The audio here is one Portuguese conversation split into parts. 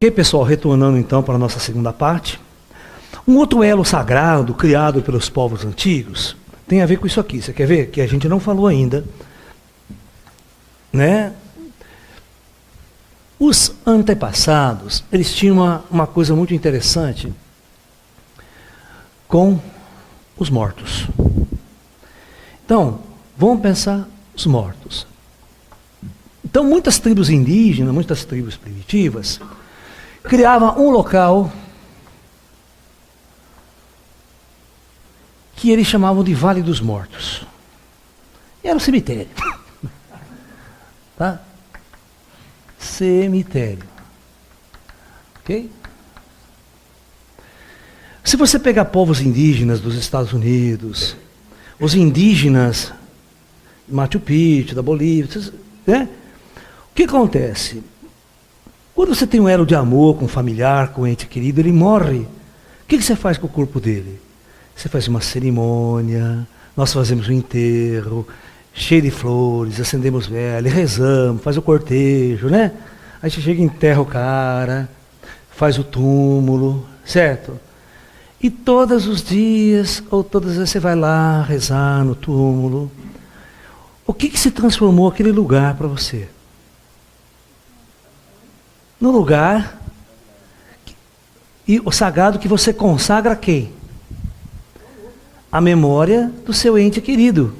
Ok, pessoal, retornando então para a nossa segunda parte. Um outro elo sagrado criado pelos povos antigos tem a ver com isso aqui. Você quer ver? Que a gente não falou ainda. Né? Os antepassados, eles tinham uma coisa muito interessante com os mortos. Então, vamos pensar os mortos. Então, muitas tribos indígenas, muitas tribos primitivas, criavam um local que eles chamavam de Vale dos Mortos. Era um cemitério. Tá? Cemitério. Ok? Se você pegar povos indígenas dos Estados Unidos, os indígenas de Machu Picchu, da Bolívia, né? O que acontece? Quando você tem um elo de amor com um familiar, com um ente querido, ele morre. O que você faz com o corpo dele? Você faz uma cerimônia, nós fazemos um enterro, cheio de flores, acendemos velas, rezamos, faz o cortejo, né? Aí você chega e enterra o cara, faz o túmulo, certo? E todos os dias, ou todas as vezes você vai lá rezar no túmulo. O que se transformou aquele lugar para você? No lugar, e o sagrado que você consagra a quem? A memória do seu ente querido.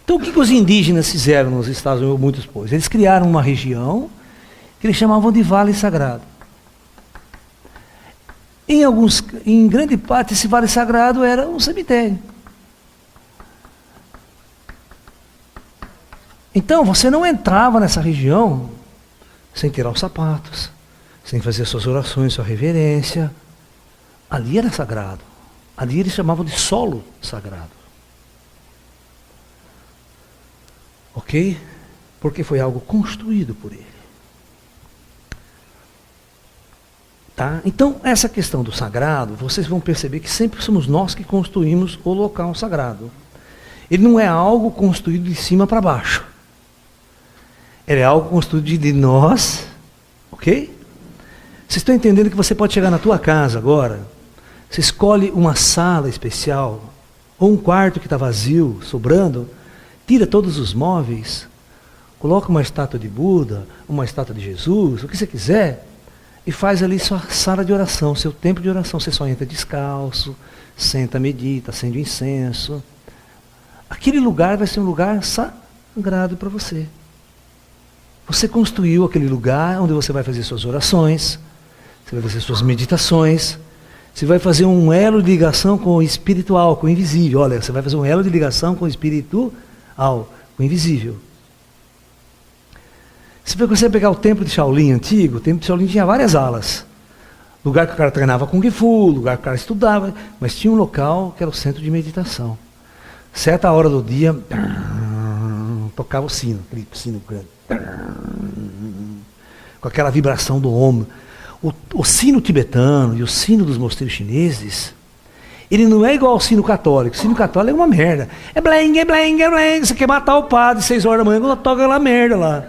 Então o que os indígenas fizeram nos Estados Unidos, muitos povos? Eles criaram uma região que eles chamavam de Vale Sagrado. Em grande parte, esse Vale Sagrado era um cemitério. Então você não entrava nessa região sem tirar os sapatos, sem fazer suas orações, sua reverência. Ali era sagrado. Ali eles chamavam de solo sagrado. Ok? Porque foi algo construído por ele. Tá? Então, essa questão do sagrado, vocês vão perceber que sempre somos nós que construímos o local sagrado. Ele não é algo construído de cima para baixo. Ele é algo construído de nós, ok? Vocês estão entendendo que você pode chegar na tua casa agora, você escolhe uma sala especial, ou um quarto que está vazio, sobrando, tira todos os móveis, coloca uma estátua de Buda, uma estátua de Jesus, o que você quiser, e faz ali sua sala de oração, seu tempo de oração. Você só entra descalço, senta, medita, acende o incenso. Aquele lugar vai ser um lugar sagrado para você. Você construiu aquele lugar onde você vai fazer suas orações, você vai fazer suas meditações, você vai fazer um elo de ligação com o espiritual, com o invisível. Olha, você vai fazer um elo de ligação com o espiritual, com o invisível. Se você pegar o templo de Shaolin antigo, o templo de Shaolin tinha várias alas. Lugar que o cara treinava Kung Fu, lugar que o cara estudava, mas tinha um local que era o centro de meditação. Certa hora do dia, tocava o sino, aquele sino grande. Com aquela vibração do Om. O sino tibetano e o sino dos mosteiros chineses, ele não é igual ao sino católico. O sino católico é uma merda. É bleng, é bleng, é bleng. Você quer matar o padre às 6 horas da manhã quando toca aquela merda lá.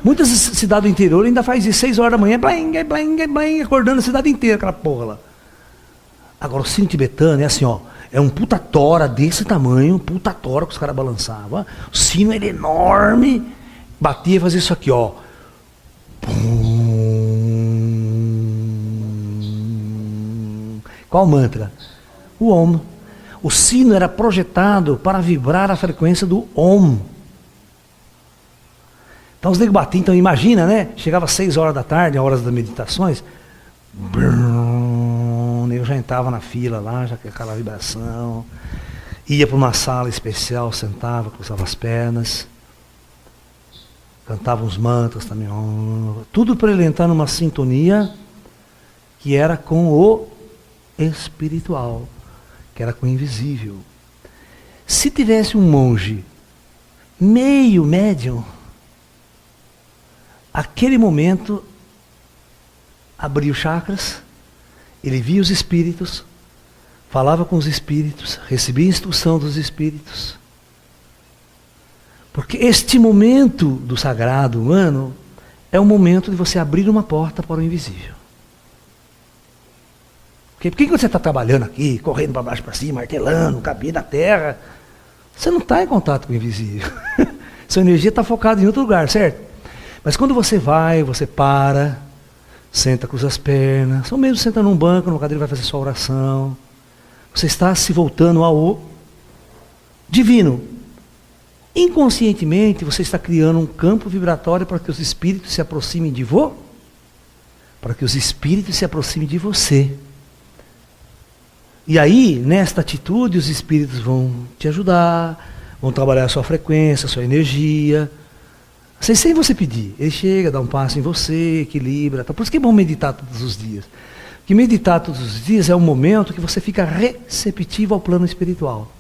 Muitas cidades do interior ainda faz isso, 6 horas da manhã, bleng, é bleng, é bleng, acordando a cidade inteira, aquela porra lá. Agora o sino tibetano é assim, ó. É um puta tora desse tamanho, puta tora que os caras balançavam. O sino era enorme. Batia e fazia isso aqui, ó. Pum. Qual mantra? O Om. O sino era projetado para vibrar a frequência do Om. Então os negros batiam, então imagina, né? Chegava às 6 horas da tarde, a horas das meditações. O nego já entrava na fila lá, já com aquela vibração. Ia para uma sala especial, sentava, cruzava as pernas. Cantava uns mantras também. Tudo para ele entrar numa sintonia que era com o espiritual, que era com o invisível. Se tivesse um monge meio médium, aquele momento abria os chakras, ele via os espíritos, falava com os espíritos, recebia instrução dos espíritos. Porque este momento do sagrado humano é o momento de você abrir uma porta para o invisível. Por que você está trabalhando aqui, correndo para baixo, para cima, martelando, cabendo na terra? Você não está em contato com o invisível. Sua energia está focada em outro lugar, certo? Mas quando você vai, você para, senta, cruza as pernas, ou mesmo senta num banco, numa cadeira, vai fazer sua oração. Você está se voltando ao divino. Inconscientemente, você está criando um campo vibratório para que os espíritos se aproximem de você. Para que os espíritos se aproximem de você. E aí, nesta atitude, os espíritos vão te ajudar, vão trabalhar a sua frequência, a sua energia. Sem você pedir. Ele chega, dá um passo em você, equilibra. Tá? Por isso que é bom meditar todos os dias. Porque meditar todos os dias é um momento que você fica receptivo ao plano espiritual.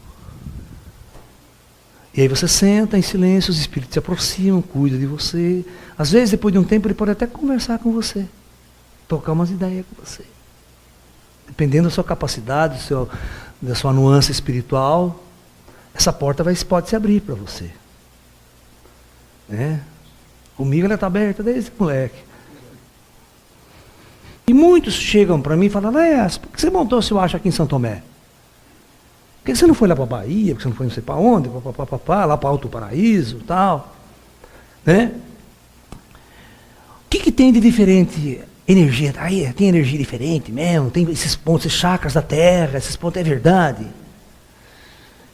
E aí você senta em silêncio, os espíritos se aproximam, cuidam de você. Às vezes, depois de um tempo, ele pode até conversar com você. Trocar umas ideias com você. Dependendo da sua capacidade, da sua nuance espiritual, essa porta pode se abrir para você. Né? Comigo ela está aberta desde moleque. E muitos chegam para mim e falam, por que você montou seu acha aqui em São Tomé? Por que você não foi lá para a Bahia? Por que você não foi não sei para onde? Lá para Alto Paraíso e tal. Né? O que tem de diferente? Energia, aí tem energia diferente mesmo, tem esses pontos, esses chakras da Terra, esses pontos, é verdade.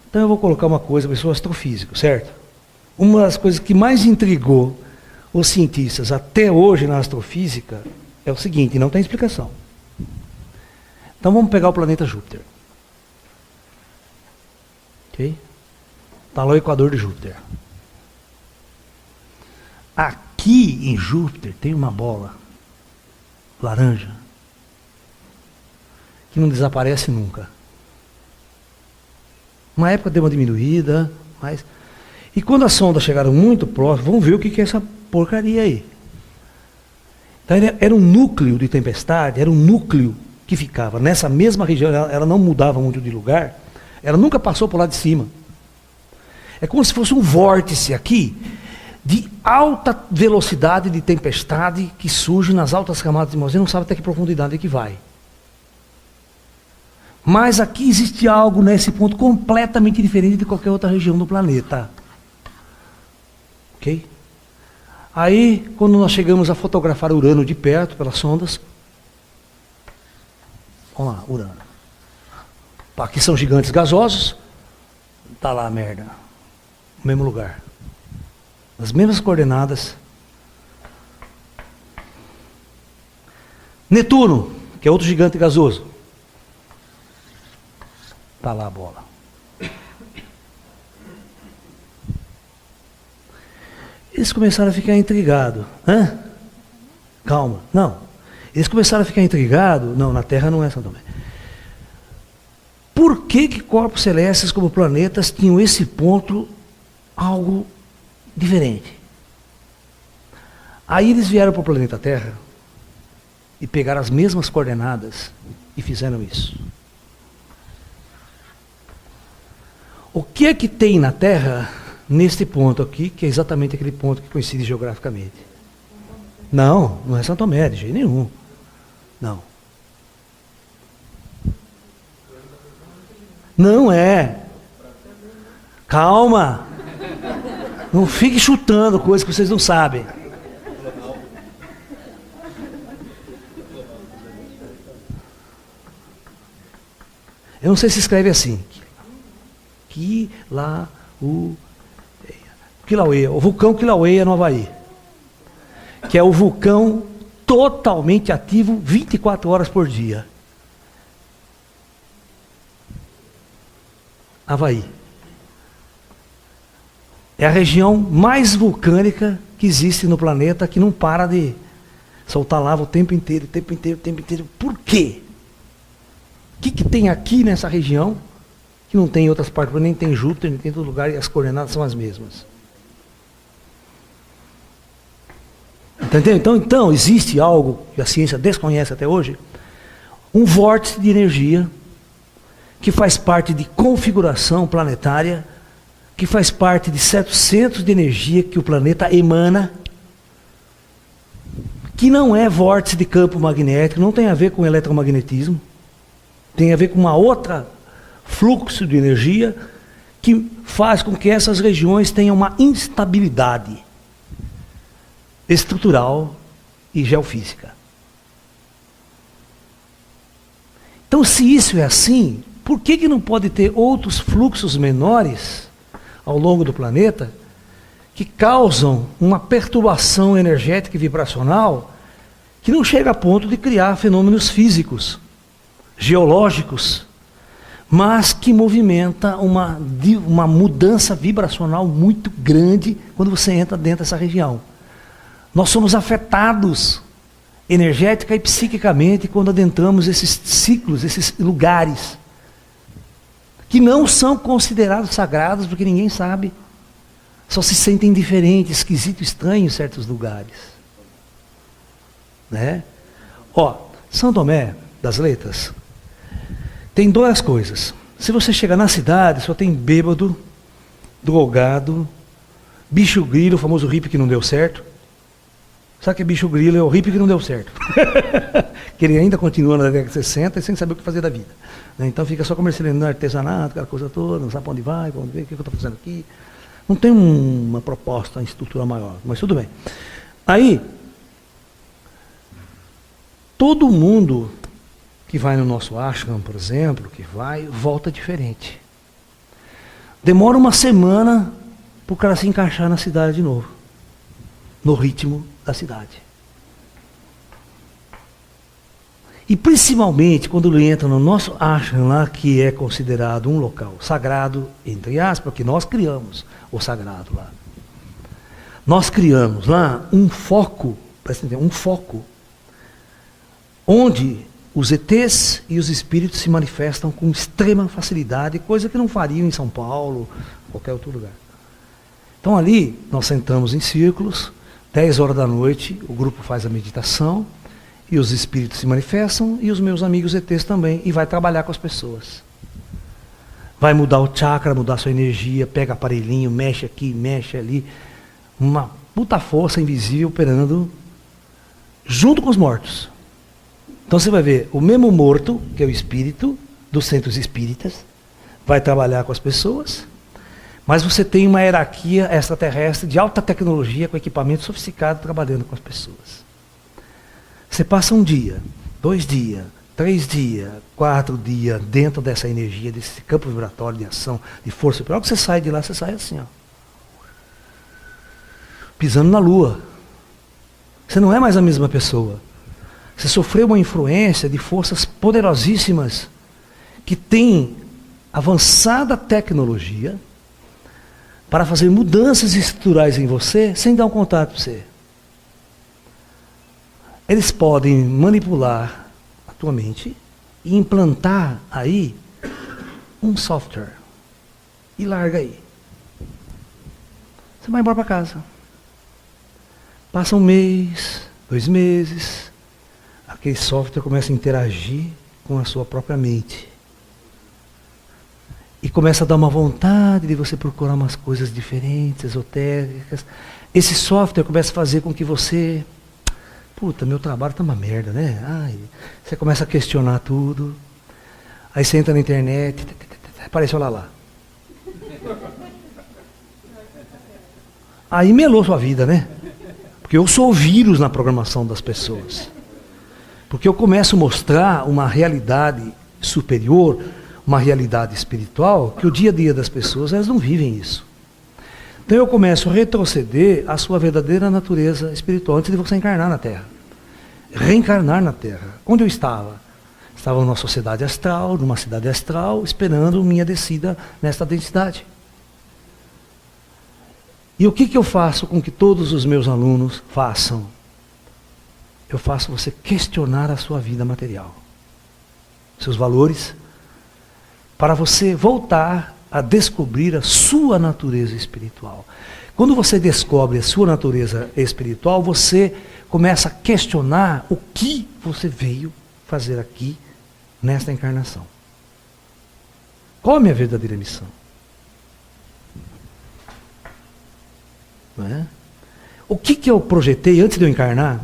Então eu vou colocar uma coisa, eu sou astrofísico, certo? Uma das coisas que mais intrigou os cientistas até hoje na astrofísica é o seguinte, não tem explicação. Então vamos pegar o planeta Júpiter. Ok? Está lá o equador de Júpiter. Aqui em Júpiter tem uma bola laranja, que não desaparece nunca. Uma época deu uma diminuída, mas... E quando as sondas chegaram muito próximas, vamos ver o que é essa porcaria aí. Então era um núcleo de tempestade, era um núcleo que ficava nessa mesma região, ela não mudava muito de lugar, ela nunca passou por lá de cima. É como se fosse um vórtice aqui, de alta velocidade de tempestade que surge nas altas camadas de atmosfera, não sabe até que profundidade é que vai. Mas aqui existe algo nesse ponto completamente diferente de qualquer outra região do planeta. Ok? Aí, quando nós chegamos a fotografar Urano de perto, pelas sondas, vamos lá, Urano. Aqui são gigantes gasosos, está lá a merda, no mesmo lugar. As mesmas coordenadas. Netuno, que é outro gigante gasoso. Está lá a bola. Eles começaram a ficar intrigados. Calma, não. Eles começaram a ficar intrigados. Não, na Terra não é São Tomé. Por que corpos celestes como planetas tinham esse ponto algo diferente? Aí eles vieram para o planeta Terra e pegaram as mesmas coordenadas e fizeram isso. O que é que tem na Terra neste ponto aqui, que é exatamente aquele ponto que coincide geograficamente? Não é São Tomé, de jeito nenhum. Não. Não é. Calma. Não fique chutando coisas que vocês não sabem. Eu não sei se escreve assim. Kilauea. O vulcão Kilauea no Havaí. Que é o vulcão totalmente ativo 24 horas por dia. Havaí. É a região mais vulcânica que existe no planeta, que não para de soltar lava o tempo inteiro, o tempo inteiro, o tempo inteiro. Por quê? O que tem aqui nessa região que não tem em outras partes, nem tem Júpiter, nem tem em todo lugar, e as coordenadas são as mesmas? Entendeu? Então existe algo que a ciência desconhece até hoje, um vórtice de energia que faz parte de configuração planetária, que faz parte de certos centros de energia que o planeta emana, que não é vórtice de campo magnético, não tem a ver com eletromagnetismo, tem a ver com uma outra fluxo de energia que faz com que essas regiões tenham uma instabilidade estrutural e geofísica. Então, se isso é assim, por que não pode ter outros fluxos menores ao longo do planeta que causam uma perturbação energética e vibracional que não chega a ponto de criar fenômenos físicos, geológicos, mas que movimenta uma mudança vibracional muito grande quando você entra dentro dessa região. Nós somos afetados energética e psiquicamente quando adentramos esses ciclos, esses lugares, que não são considerados sagrados, porque ninguém sabe. Só se sentem diferentes, esquisitos, estranhos em certos lugares. Né? Ó, São Tomé das Letras tem duas coisas. Se você chegar na cidade, só tem bêbado, drogado, bicho grilo, o famoso hippie que não deu certo. Sabe que bicho grilo é o hippie que não deu certo. Que ele ainda continua na década de 60 e sem saber o que fazer da vida. Né? Então fica só comercializando artesanato, aquela coisa toda, não sabe para onde vai, para onde vem, o que eu estou fazendo aqui. Não tem uma proposta, uma estrutura maior, mas tudo bem. Aí, todo mundo que vai no nosso ashram, por exemplo, que vai, volta diferente. Demora uma semana para o cara se encaixar na cidade de novo, no ritmo da cidade. E principalmente quando ele entra no nosso ashram lá, que é considerado um local sagrado, entre aspas, porque nós criamos o sagrado lá. Nós criamos lá um foco, presta atenção, um foco, onde os ETs e os espíritos se manifestam com extrema facilidade, coisa que não fariam em São Paulo, qualquer outro lugar. Então ali, nós sentamos em círculos, 10 horas da noite, o grupo faz a meditação, e os espíritos se manifestam, e os meus amigos ETs também, e vai trabalhar com as pessoas. Vai mudar o chakra, mudar a sua energia, pega aparelhinho, mexe aqui, mexe ali. Uma puta força invisível operando junto com os mortos. Então você vai ver o mesmo morto, que é o espírito dos centros espíritas, vai trabalhar com as pessoas, mas você tem uma hierarquia extraterrestre de alta tecnologia, com equipamento sofisticado, trabalhando com as pessoas. Você passa um dia, 2 dias, 3 dias, 4 dias dentro dessa energia, desse campo vibratório de ação, de força superior, que você sai de lá, você sai assim, ó, pisando na lua. Você não é mais a mesma pessoa. Você sofreu uma influência de forças poderosíssimas que têm avançada tecnologia para fazer mudanças estruturais em você sem dar um contato para você. Eles podem manipular a tua mente e implantar aí um software. E larga aí. Você vai embora para casa. Passa 1 mês, 2 meses, aquele software começa a interagir com a sua própria mente. E começa a dar uma vontade de você procurar umas coisas diferentes, esotéricas. Esse software começa a fazer com que você... Puta, meu trabalho tá uma merda, né? Ai, você começa a questionar tudo. Aí você entra na internet, aparece lá. Aí melou sua vida, né? Porque eu sou o vírus na programação das pessoas. Porque eu começo a mostrar uma realidade superior, uma realidade espiritual, que o dia a dia das pessoas, elas não vivem isso. Então eu começo a retroceder a sua verdadeira natureza espiritual antes de você encarnar na Terra. Reencarnar na Terra. Onde eu estava? Estava numa sociedade astral, numa cidade astral, esperando minha descida nesta densidade. E o que eu faço com que todos os meus alunos façam? Eu faço você questionar a sua vida material, seus valores, para você voltar a descobrir a sua natureza espiritual. Quando você descobre a sua natureza espiritual, você começa a questionar o que você veio fazer aqui nesta encarnação. Qual a minha verdadeira missão? Não é? O que eu projetei antes de eu encarnar?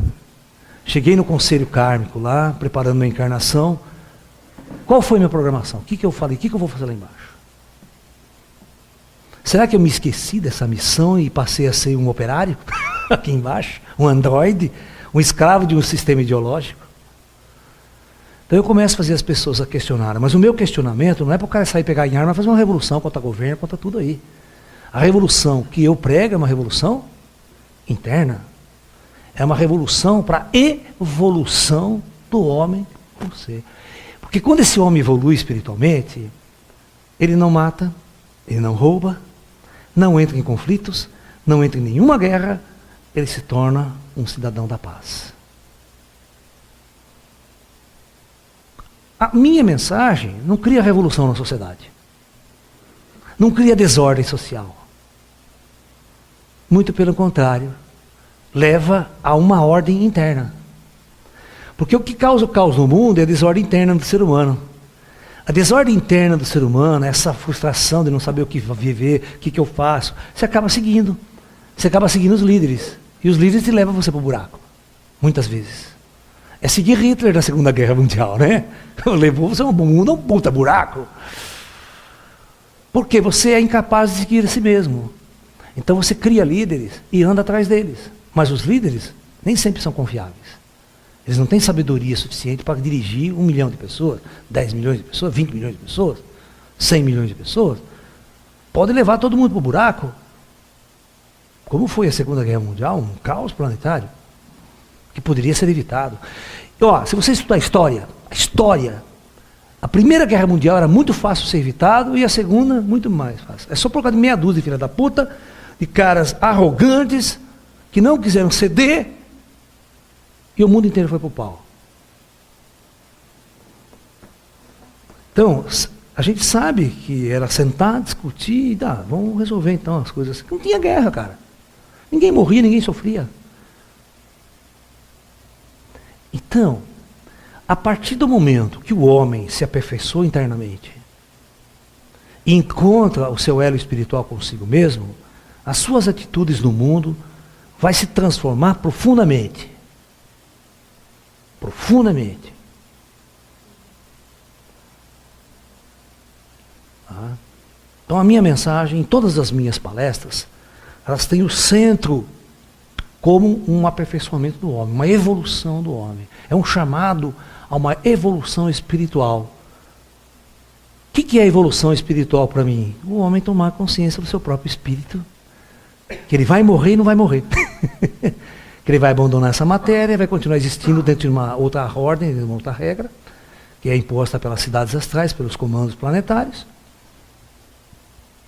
cheguei no conselho kármico lá, preparando minha encarnação. Qual foi a minha programação? O que eu falei? O que eu vou fazer lá embaixo? Será que eu me esqueci dessa missão e passei a ser um operário aqui embaixo? Um androide? Um escravo de um sistema ideológico? Então eu começo a fazer as pessoas a questionarem. Mas o meu questionamento não é para o cara sair pegar em arma e fazer uma revolução contra o governo, contra tudo aí. A revolução que eu prego é uma revolução interna. É uma revolução para a evolução do homem por ser. Porque quando esse homem evolui espiritualmente, ele não mata, ele não rouba, não entra em conflitos, não entra em nenhuma guerra, ele se torna um cidadão da paz. A minha mensagem não cria revolução na sociedade. Não cria desordem social. Muito pelo contrário, leva a uma ordem interna. Porque o que causa o caos no mundo é a desordem interna do ser humano. A desordem interna do ser humano, essa frustração de não saber o que viver, o que eu faço, você acaba seguindo. Você acaba seguindo os líderes. E os líderes te levam você para o buraco. Muitas vezes. É seguir Hitler na Segunda Guerra Mundial, né? Levou você ao mundo a um puta buraco. Porque você é incapaz de seguir a si mesmo. Então você cria líderes e anda atrás deles. Mas os líderes nem sempre são confiáveis. Eles não têm sabedoria suficiente para dirigir 1 milhão de pessoas, 10 milhões de pessoas, 20 milhões de pessoas, 100 milhões de pessoas. Pode levar todo mundo para o buraco. Como foi a Segunda Guerra Mundial, um caos planetário, que poderia ser evitado. E, ó, se você estudar a história, a Primeira Guerra Mundial era muito fácil ser evitado e a Segunda muito mais fácil. É só por causa de meia dúzia de filha da puta, de caras arrogantes, que não quiseram ceder, e o mundo inteiro foi para o pau. Então, a gente sabe que era sentar, discutir e vamos resolver então as coisas. Não tinha guerra, cara. Ninguém morria, ninguém sofria. Então, a partir do momento que o homem se aperfeiçoa internamente e encontra o seu elo espiritual consigo mesmo, as suas atitudes no mundo vai se transformar profundamente. Profundamente. Então a minha mensagem, em todas as minhas palestras, elas têm o centro como um aperfeiçoamento do homem, uma evolução do homem. É um chamado a uma evolução espiritual. O que é a evolução espiritual para mim? O homem tomar consciência do seu próprio espírito, que ele vai morrer e não vai morrer. Que ele vai abandonar essa matéria, vai continuar existindo dentro de uma outra ordem, de uma outra regra, que é imposta pelas cidades astrais, pelos comandos planetários.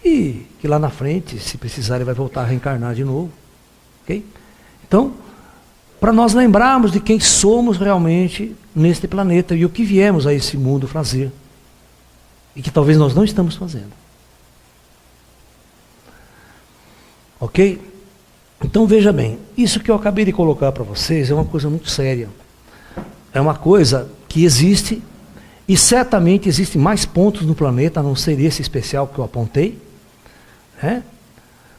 E que lá na frente, se precisar, ele vai voltar a reencarnar de novo. Ok? Então, para nós lembrarmos de quem somos realmente neste planeta e o que viemos a esse mundo fazer. E que talvez nós não estamos fazendo. Ok? Então veja bem, isso que eu acabei de colocar para vocês é uma coisa muito séria. É uma coisa que existe, e certamente existem mais pontos no planeta, a não ser esse especial que eu apontei. Né?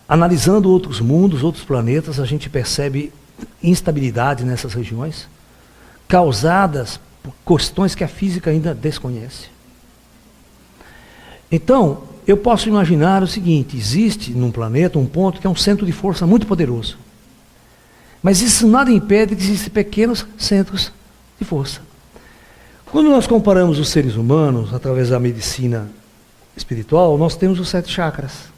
Analisando outros mundos, outros planetas, a gente percebe instabilidade nessas regiões, causadas por questões que a física ainda desconhece. Então, eu posso imaginar o seguinte: existe num planeta um ponto que é um centro de força muito poderoso. Mas isso nada impede que existam pequenos centros de força. Quando nós comparamos os seres humanos, através da medicina espiritual, nós temos os 7 chakras.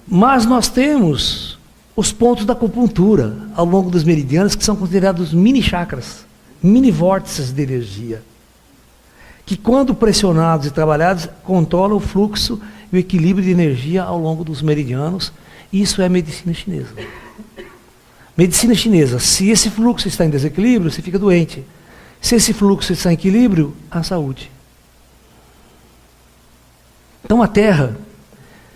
Mas nós temos os pontos da acupuntura ao longo dos meridianos, que são considerados mini chakras, mini vórtices de energia, que quando pressionados e trabalhados, controlam o fluxo e o equilíbrio de energia ao longo dos meridianos. Isso é a medicina chinesa. Medicina chinesa: se esse fluxo está em desequilíbrio, você fica doente. Se esse fluxo está em equilíbrio, há saúde. Então a Terra,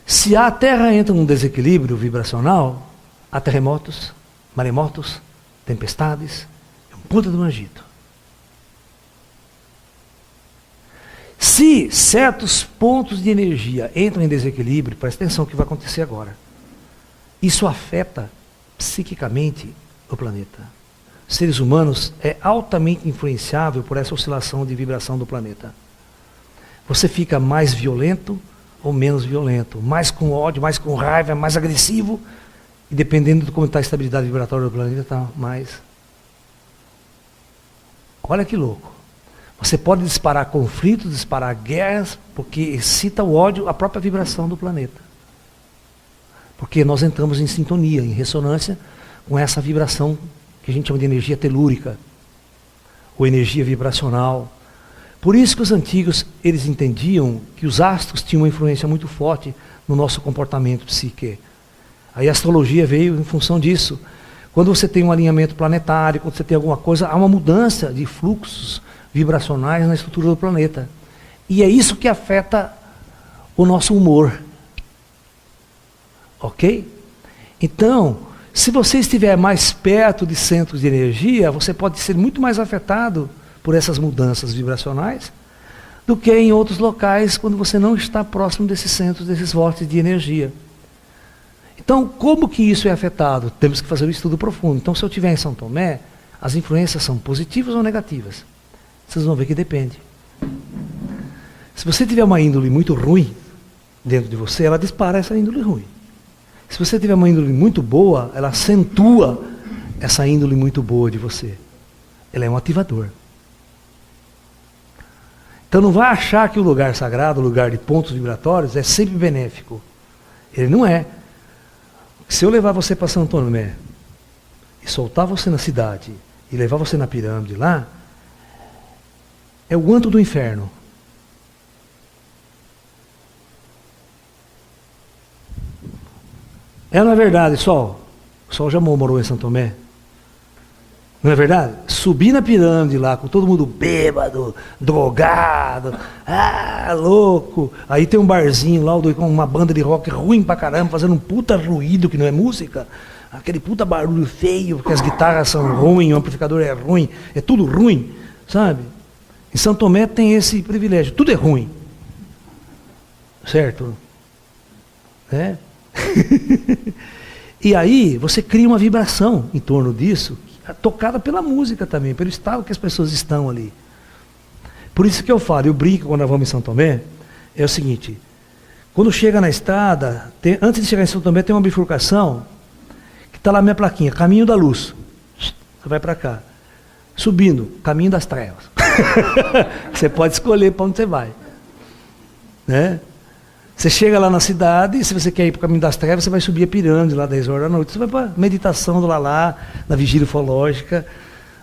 se a Terra entra num desequilíbrio vibracional, há terremotos, maremotos, tempestades, é um puta do agito. Se certos pontos de energia entram em desequilíbrio, presta atenção no que vai acontecer agora. Isso afeta psiquicamente o planeta. seres humanos, é altamente influenciável por essa oscilação de vibração do planeta. Você fica mais violento ou menos violento, mais com ódio, mais com raiva, mais agressivo, e dependendo de como está a estabilidade vibratória do planeta, está mais. Olha que louco. Você pode disparar conflitos, disparar guerras, porque excita o ódio, a própria vibração do planeta. Porque nós entramos em sintonia, em ressonância com essa vibração que a gente chama de energia telúrica, ou energia vibracional. Por isso que os antigos, eles entendiam que os astros tinham uma influência muito forte no nosso comportamento psíquico. Aí a astrologia veio em função disso. Quando você tem um alinhamento planetário, quando você tem alguma coisa, há uma mudança de fluxos vibracionais na estrutura do planeta. E é isso que afeta o nosso humor. Ok? Então, se você estiver mais perto de centros de energia, você pode ser muito mais afetado por essas mudanças vibracionais do que em outros locais quando você não está próximo desses centros, desses vórtices de energia. Então, como que isso é afetado? Temos que fazer um estudo profundo. Então, se eu estiver em São Tomé, as influências são positivas ou negativas? Vocês vão ver que depende. Se você tiver uma índole muito ruim dentro de você, ela dispara essa índole ruim. Se você tiver uma índole muito boa, ela acentua essa índole muito boa de você. Ela é um ativador. Então não vai achar que o lugar sagrado, o lugar de pontos vibratórios, é sempre benéfico. Ele não é. Se eu levar você para São Tomé e soltar você na cidade e levar você na pirâmide lá, é o antro do inferno. É, não é verdade, Sol? O Sol já morou em São Tomé. Não é verdade? Subir na pirâmide lá, com todo mundo bêbado, drogado, louco. Aí tem um barzinho lá, com uma banda de rock ruim pra caramba, fazendo um puta ruído que não é música. Aquele puta barulho feio, porque as guitarras são ruins, o amplificador é ruim, é tudo ruim, sabe? Em São Tomé tem esse privilégio, tudo é ruim. Certo? É? E aí você cria uma vibração em torno disso, tocada pela música também, pelo estado que as pessoas estão ali. Por isso que eu falo, eu brinco quando nós vamos em São Tomé, é o seguinte, quando chega na estrada, antes de chegar em São Tomé tem uma bifurcação, que está lá a minha plaquinha, Caminho da Luz. Você vai para cá. Subindo, Caminho das Trevas. Você pode escolher para onde você vai. Né? Você chega lá na cidade, e se você quer ir para o Caminho das Trevas, você vai subir a pirâmide lá às 10 horas da noite. Você vai para a meditação do Lalá, na vigília ufológica,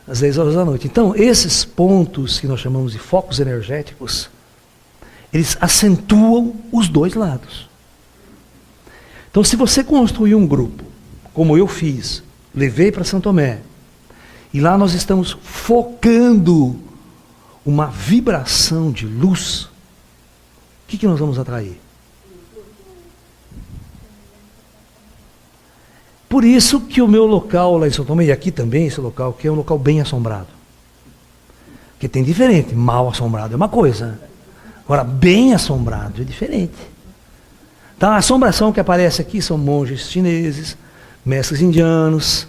às 10 horas da noite. Então, esses pontos que nós chamamos de focos energéticos, eles acentuam os dois lados. Então, se você construir um grupo, como eu fiz, levei para São Tomé, e lá nós estamos focando uma vibração de luz, o que nós vamos atrair? Por isso que o meu local lá em São Tomé, e aqui também esse local, que é um local bem assombrado. Porque tem diferente, mal assombrado é uma coisa. Agora, bem assombrado é diferente. Então, a assombração que aparece aqui são monges chineses, mestres indianos,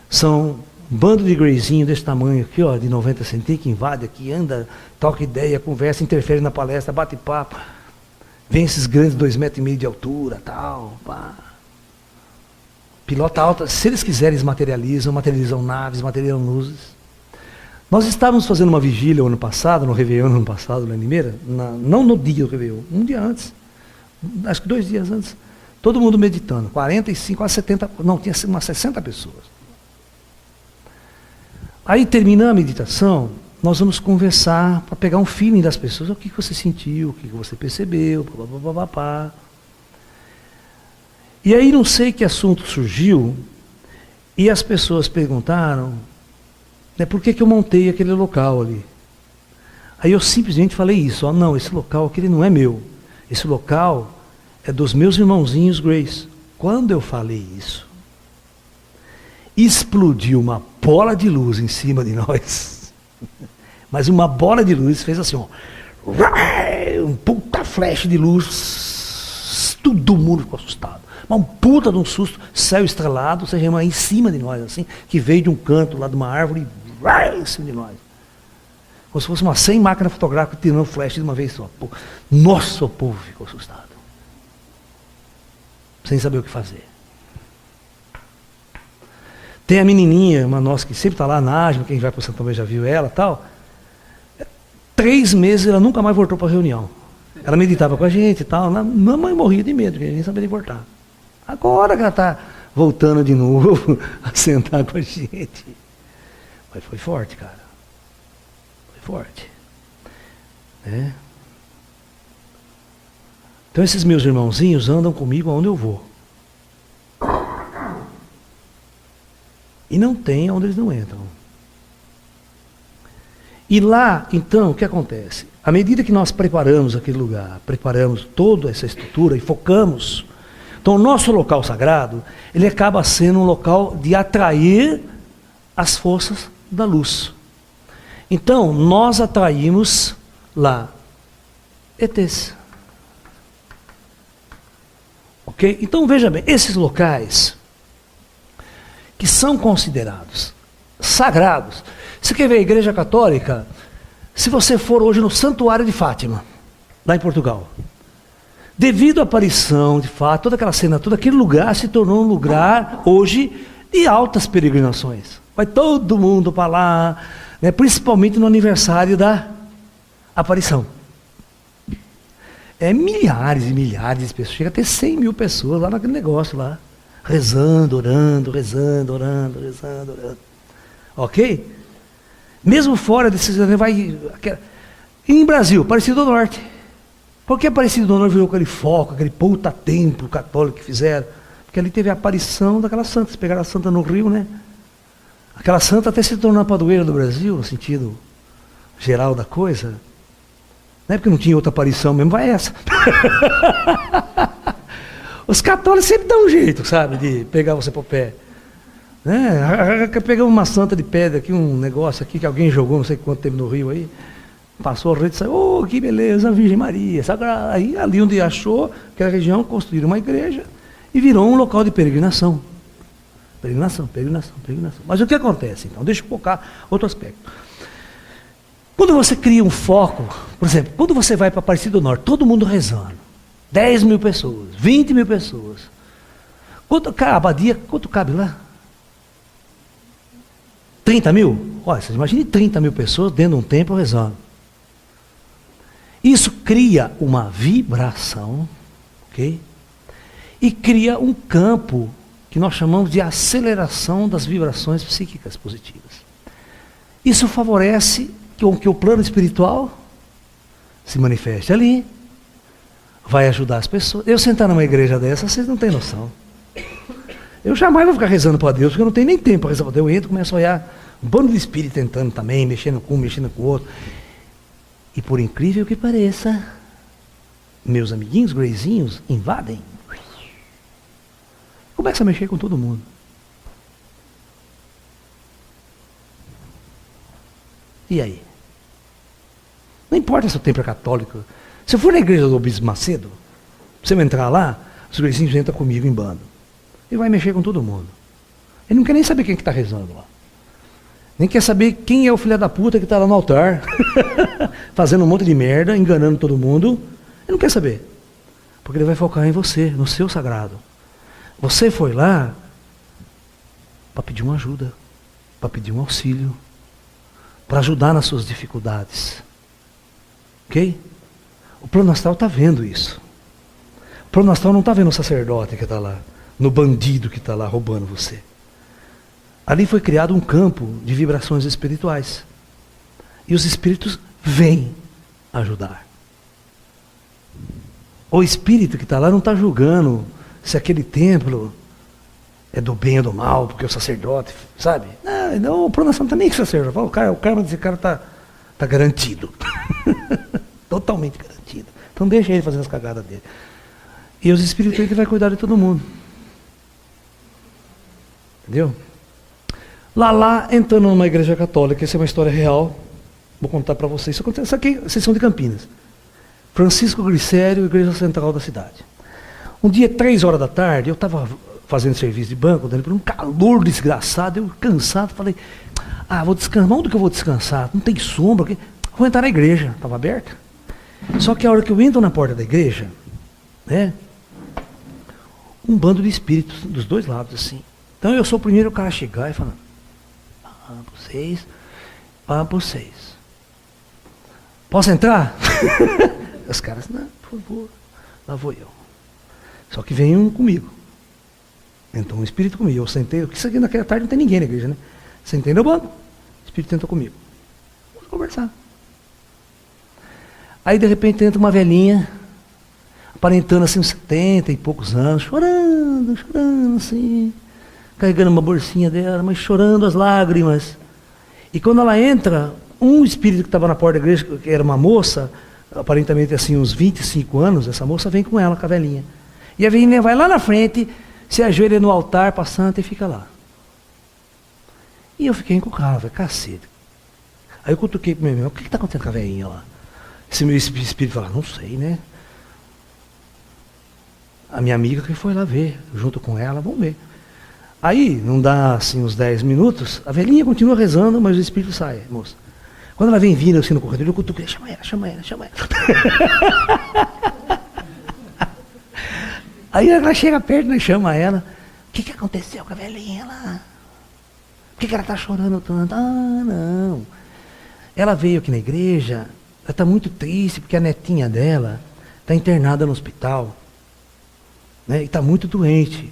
são um bando de greyzinho desse tamanho aqui, ó, de 90 centímetros, que invade aqui, anda, toca ideia, conversa, interfere na palestra, bate papo. Vem esses grandes 2,5 metros de altura, tal, pá. Pilota alta, se eles quiserem, eles materializam naves, materializam luzes. Nós estávamos fazendo uma vigília ano passado, no Réveillon ano passado, lá em Limeira, não no dia do Réveillon, um dia antes, acho que 2 dias antes, todo mundo meditando, 45, quase 70, não, tinha umas 60 pessoas. Aí termina a meditação, nós vamos conversar para pegar um feeling das pessoas, o que você sentiu, o que você percebeu, papapá. E aí não sei que assunto surgiu, e as pessoas perguntaram, né, por que eu montei aquele local ali. Aí eu simplesmente falei isso, ó, não, esse local aqui não é meu, esse local é dos meus irmãozinhos Grace. Quando eu falei isso, explodiu uma bola de luz em cima de nós, mas uma bola de luz fez assim, ó, um puta flash de luz, Todo mundo ficou assustado. Mas um puta de um susto, céu estrelado, você irmã em cima de nós, assim, que veio de um canto lá de uma árvore, em cima de nós. Como se fosse uma 100 máquina fotográfica tirando flash de uma vez só. Nossa, o povo ficou assustado. Sem saber o que fazer. Tem a menininha, uma nossa que sempre está lá na Ágil, quem vai para o Santo Tomé já viu ela e tal. 3 meses ela nunca mais voltou para a reunião. Ela meditava com a gente e tal. Mamãe morria de medo, porque a gente nem sabia de voltar. Agora que ela está voltando de novo a sentar com a gente. Mas foi forte, cara. Foi forte. É. Então esses meus irmãozinhos andam comigo aonde eu vou. E não tem onde eles não entram. E lá, então, o que acontece? À medida que nós preparamos aquele lugar, preparamos toda essa estrutura e focamos, então o nosso local sagrado, ele acaba sendo um local de atrair as forças da luz. Então, nós atraímos lá ETs. Ok? Então, veja bem, esses locais que são considerados sagrados. Você quer ver a Igreja Católica? Se você for hoje no Santuário de Fátima, lá em Portugal, devido à aparição de Fátima, toda aquela cena, todo aquele lugar se tornou um lugar, hoje, de altas peregrinações. Vai todo mundo para lá, né, principalmente no aniversário da aparição. É milhares e milhares de pessoas, chega a ter 100 mil pessoas lá naquele negócio lá. Rezando, orando, rezando, orando, rezando, orando. Ok? Mesmo fora desses... Em Brasil, Aparecido do Norte. Por que Aparecido do Norte virou aquele foco, aquele puta templo católico que fizeram? Porque ali teve a aparição daquela santa. Eles pegaram a santa no Rio, né? Aquela santa até se tornou a padroeira do Brasil, no sentido geral da coisa. Não é porque não tinha outra aparição mesmo, vai essa. Os católicos sempre dão um jeito, sabe, de pegar você pro pé. Pegamos uma santa de pedra aqui, um negócio aqui que alguém jogou, não sei quanto tempo no Rio aí. Passou a rede e saiu, oh, que beleza, Virgem Maria. Aí ali onde achou, aquela região, construíram uma igreja e virou um local de peregrinação. Peregrinação. Mas o que acontece então? Deixa eu focar outro aspecto. Quando você cria um foco, por exemplo, quando você vai para Aparecido do Norte, todo mundo rezando. 10 mil pessoas, 20 mil pessoas. A abadia, quanto cabe lá? 30 mil? Olha, você imagine 30 mil pessoas dentro de um templo rezando. Isso cria uma vibração, ok? E cria um campo que nós chamamos de aceleração das vibrações psíquicas positivas. Isso favorece que o plano espiritual se manifeste ali. Vai ajudar as pessoas. Eu sentar numa igreja dessa, vocês não têm noção. Eu jamais vou ficar rezando para Deus, porque eu não tenho nem tempo para rezar para Deus. Eu entro e começo a olhar um bando de espírito tentando também, mexendo com um, mexendo com o outro. E por incrível que pareça, meus amiguinhos greyzinhos invadem. Começa a mexer com todo mundo. E aí? Não importa se o templo é católico. Se eu for na igreja do Bispo Macedo, você vai entrar lá, os greyzinhos entram comigo em bando. Ele vai mexer com todo mundo. Ele não quer nem saber quem que está rezando lá. Nem quer saber quem é o filho da puta que está lá no altar, fazendo um monte de merda, enganando todo mundo. Ele não quer saber. Porque ele vai focar em você, no seu sagrado. Você foi lá para pedir uma ajuda, para pedir um auxílio, para ajudar nas suas dificuldades. Ok? O plano astral está vendo isso. O plano astral não está vendo o sacerdote que está lá, no bandido que está lá roubando você. Ali foi criado um campo de vibrações espirituais. E os espíritos vêm ajudar. O espírito que está lá não está julgando se aquele templo é do bem ou do mal, porque o sacerdote, sabe? Não, o plano astral não está nem com o sacerdote. O karma desse cara está garantido. Totalmente garantido. Então deixa ele fazer as cagadas dele. E os espíritos que vai cuidar de todo mundo. Entendeu? Lá, entrando numa igreja católica, essa é uma história real, vou contar para vocês. Isso acontece aqui, sessão de Campinas. Francisco Glicério, igreja central da cidade. Um dia, 3 horas da tarde, eu estava fazendo serviço de banco, dando por um calor desgraçado, eu cansado, falei, vou descansar, onde que eu vou descansar? Não tem sombra aqui. Vou entrar na igreja, estava aberta. Só que a hora que eu entro na porta da igreja, né, um bando de espíritos dos dois lados, assim. Então eu sou o primeiro cara a chegar e falar, vocês. Posso entrar? Os caras, não, por favor, lá vou eu. Só que vem um comigo. Entrou um espírito comigo. Eu sentei, porque isso aqui naquela tarde não tem ninguém na igreja, né? Sentei no banco, o espírito entrou comigo. Vamos conversar. Aí de repente entra uma velhinha, aparentando assim uns 70 e poucos anos, chorando assim, carregando uma bolsinha dela, mas chorando as lágrimas. E quando ela entra, um espírito que estava na porta da igreja, que era uma moça, aparentemente assim uns 25 anos, essa moça vem com ela, com a velhinha. E a velhinha vai lá na frente, se ajoelha no altar, passando e fica lá. E eu fiquei encucado, falei, cacete. Aí eu cutuquei para o meu irmão, o que está acontecendo com a velhinha lá? Esse meu espírito falou, não sei, né? A minha amiga que foi lá ver, junto com ela, vamos ver. Aí, não dá assim uns 10 minutos, a velhinha continua rezando, mas o espírito sai, moça. Quando ela vem vindo assim no corredor, eu cutuquei, chama ela. Aí ela chega perto, né, chama ela. O que aconteceu com a velhinha lá? Por que ela está chorando tanto? Não. Ela veio aqui na igreja, ela está muito triste porque a netinha dela está internada no hospital, né, e está muito doente.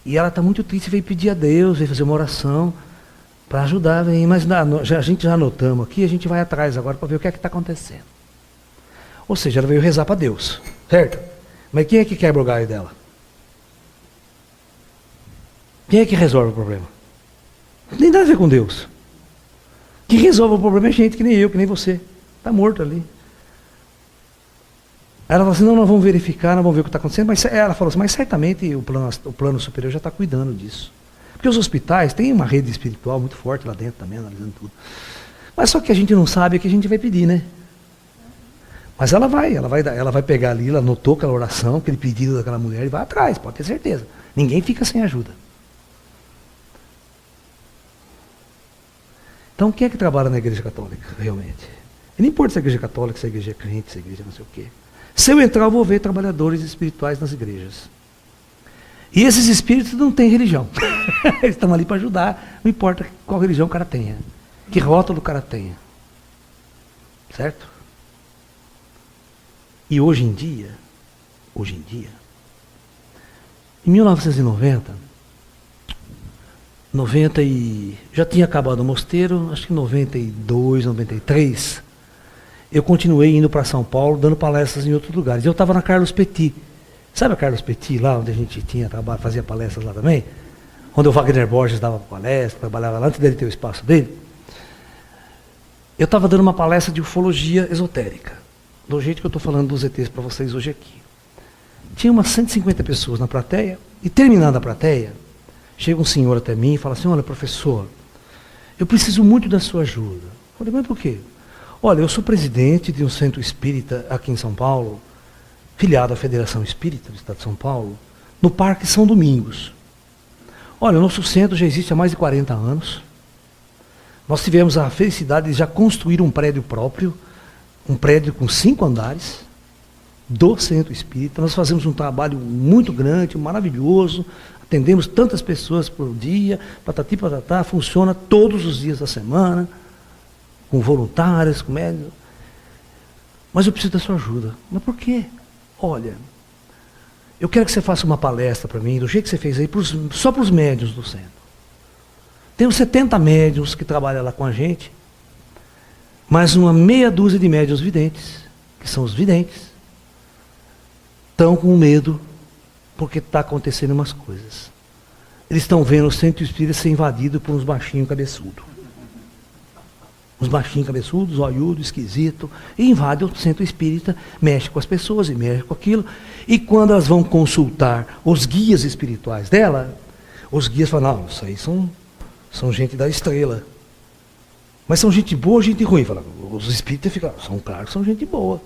E ela está muito triste, veio pedir a Deus, veio fazer uma oração para ajudar. Mas a gente já anotamos aqui, a gente vai atrás agora para ver o que é que está acontecendo. Ou seja, ela veio rezar para Deus, certo? Mas quem é que quebra o galho dela? Quem é que resolve o problema? Não tem nada a ver com Deus. Quem resolve o problema é gente que nem eu, que nem você. Está morto ali. Aí ela falou assim, não, nós vamos verificar, nós vamos ver o que está acontecendo. Mas ela falou assim, mas certamente o plano superior já está cuidando disso. Porque os hospitais têm uma rede espiritual muito forte lá dentro também, analisando tudo. Mas só que a gente não sabe o que a gente vai pedir, né? Mas ela vai pegar ali, ela anotou aquela oração, aquele pedido daquela mulher e vai atrás, pode ter certeza. Ninguém fica sem ajuda. Então quem é que trabalha na igreja católica, realmente? E não importa se é igreja católica, se é igreja crente, se é igreja não sei o quê. Se eu entrar, eu vou ver trabalhadores espirituais nas igrejas. E esses espíritos não têm religião. Eles estão ali para ajudar, não importa qual religião o cara tenha, que rótulo o cara tenha. Certo? E hoje em dia, em 1990, já tinha acabado o mosteiro, acho que em 92, 93, eu continuei indo para São Paulo, dando palestras em outros lugares. Eu estava na Carlos Petit. Sabe a Carlos Petit, lá onde a gente fazia palestras lá também? Onde o Wagner Borges dava palestra, trabalhava lá, antes dele ter o espaço dele. Eu estava dando uma palestra de ufologia esotérica, do jeito que eu estou falando dos ETs para vocês hoje aqui. Tinha umas 150 pessoas na plateia, e terminando a plateia, chega um senhor até mim e fala assim, olha professor, eu preciso muito da sua ajuda. Eu falei, mas por quê? Olha, eu sou presidente de um centro espírita aqui em São Paulo, filiado à Federação Espírita do Estado de São Paulo, no Parque São Domingos. Olha, o nosso centro já existe há mais de 40 anos. Nós tivemos a felicidade de já construir um prédio próprio, um prédio com 5 andares, do Centro Espírita. Nós fazemos um trabalho muito grande, maravilhoso, atendemos tantas pessoas por dia, patati patatá, funciona todos os dias da semana, com voluntários, com médicos. Mas eu preciso da sua ajuda. Mas por quê? Olha, eu quero que você faça uma palestra para mim, do jeito que você fez aí, só para os médiuns do centro. Temos 70 médiuns que trabalham lá com a gente, mais uma meia dúzia de médiuns videntes, que são os videntes, estão com medo, porque está acontecendo umas coisas. Eles estão vendo o centro espírita ser invadido por uns baixinhos cabeçudos. Uns baixinhos cabeçudos, olhudos, esquisito, e invade o centro espírita, mexe com as pessoas e mexe com aquilo. E quando elas vão consultar os guias espirituais dela, os guias falam, não, isso aí são gente da estrela. Mas são gente boa ou gente ruim? Os espíritas ficam, claro que são gente boa.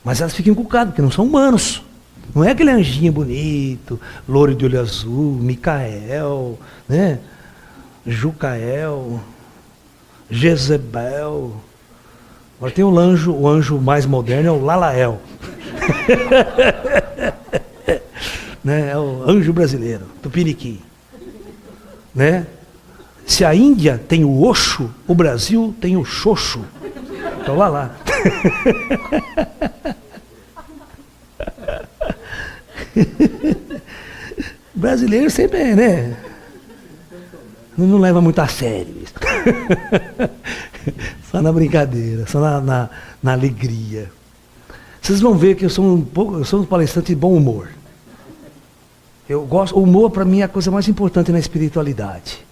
Mas elas ficam encucadas, porque não são humanos. Não é aquele anjinho bonito, loiro de olho azul, Micael, né? Jucael, Jezebel. Agora tem o anjo mais moderno, é o Lalael. Né? É o anjo brasileiro, Tupiniquim. Né? Se a Índia tem o Oxo, o Brasil tem o Xoxo. Então lá. Brasileiro sempre é, né? Não leva muito a sério isso. Só na brincadeira, só na alegria. Vocês vão ver que eu sou um palestrante de bom humor. O humor para mim é a coisa mais importante na espiritualidade.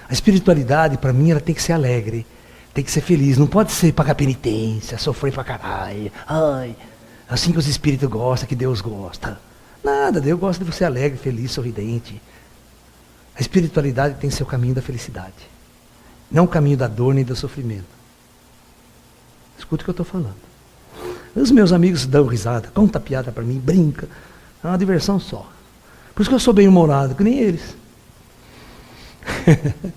A espiritualidade para mim ela tem que ser alegre, tem que ser feliz, não pode ser pagar penitência, sofrer pra caralho. Ai, assim que os espíritos gostam, que Deus gosta. Nada, Deus gosta de você alegre, feliz, sorridente. A espiritualidade tem que ser o caminho da felicidade. Não o caminho da dor nem do sofrimento. Escuta o que eu estou falando. Os meus amigos dão risada, contam piada para mim, brinca. É uma diversão só. Por isso que eu sou bem-humorado, que nem eles.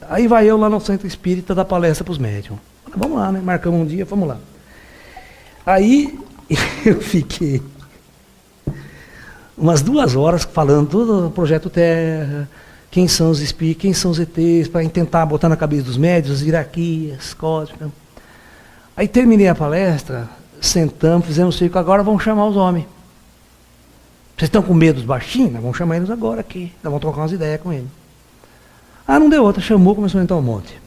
Aí vai eu lá no Centro Espírita dar palestra para os médiums. Vamos lá, né? Marcamos um dia, vamos lá. Aí eu fiquei umas 2 horas falando todo o Projeto Terra, quem são os espíritos, quem são os ETs, para tentar botar na cabeça dos médios as hierarquias, códigos. Aí terminei a palestra, sentamos, fizemos um círculo, agora vamos chamar os homens. Vocês estão com medo dos baixinhos? Vamos chamar eles agora aqui, nós vamos trocar umas ideias com eles. Ah, não deu outra, chamou, começou a entrar um monte.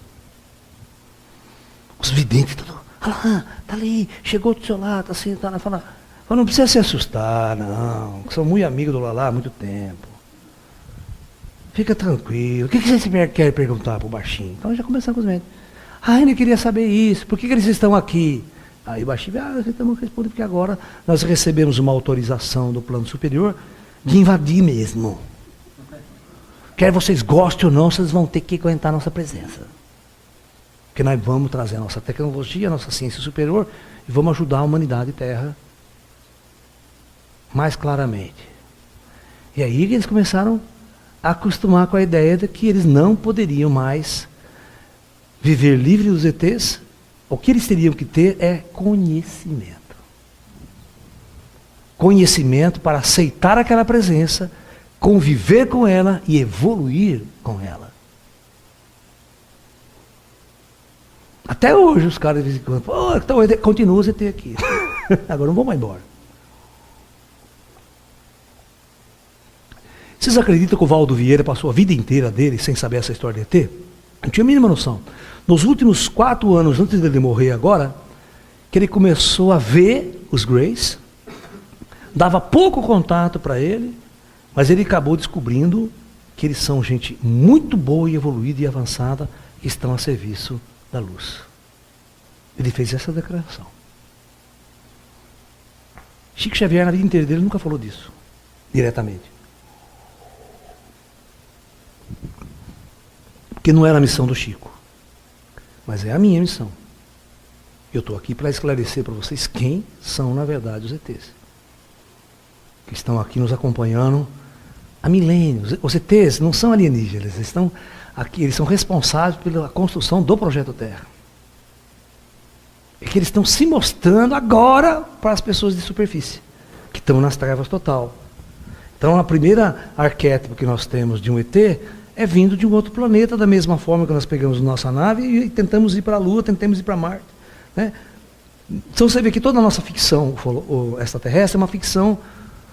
Os videntes, tudo, olha lá, tá ali, chegou do seu lado, tá sentado, fala, não precisa se assustar, não, que sou muito amigo do Lalá há muito tempo. Fica tranquilo, o que você quer perguntar pro baixinho? Então já começamos com os médicos. Ah, ele queria saber isso, por que eles estão aqui? Aí o baixinho, estamos respondendo porque agora nós recebemos uma autorização do plano superior de invadir mesmo. Quer vocês gostem ou não, vocês vão ter que aguentar a nossa presença. Porque nós vamos trazer a nossa tecnologia, a nossa ciência superior e vamos ajudar a humanidade Terra mais claramente. E aí eles começaram a acostumar com a ideia de que eles não poderiam mais viver livre dos ETs. O que eles teriam que ter é conhecimento. Conhecimento para aceitar aquela presença, conviver com ela e evoluir com ela. Até hoje os caras de vez em quando, então continua o ZT aqui. Agora não vou mais embora. Vocês acreditam que o Valdo Vieira passou a vida inteira dele sem saber essa história de ET? Não tinha a mínima noção. Nos últimos 4 anos, antes dele morrer agora, que ele começou a ver os Greys, dava pouco contato para ele, mas ele acabou descobrindo que eles são gente muito boa e evoluída e avançada, que estão a serviço da luz. Ele fez essa declaração. Chico Xavier, na vida inteira dele, nunca falou disso, diretamente. Porque não era a missão do Chico. Mas é a minha missão. Eu estou aqui para esclarecer para vocês quem são, na verdade, os ETs. Que estão aqui nos acompanhando há milênios. Os ETs não são alienígenas, eles estão aqui, eles são responsáveis pela construção do Projeto Terra. É que eles estão se mostrando agora para as pessoas de superfície, que estão nas trevas total. Então, a primeira arquétipo que nós temos de um ET é vindo de um outro planeta, da mesma forma que nós pegamos nossa nave e tentamos ir para a Lua, tentamos ir para Marte. Né? Então você vê que toda a nossa ficção extraterrestre é uma ficção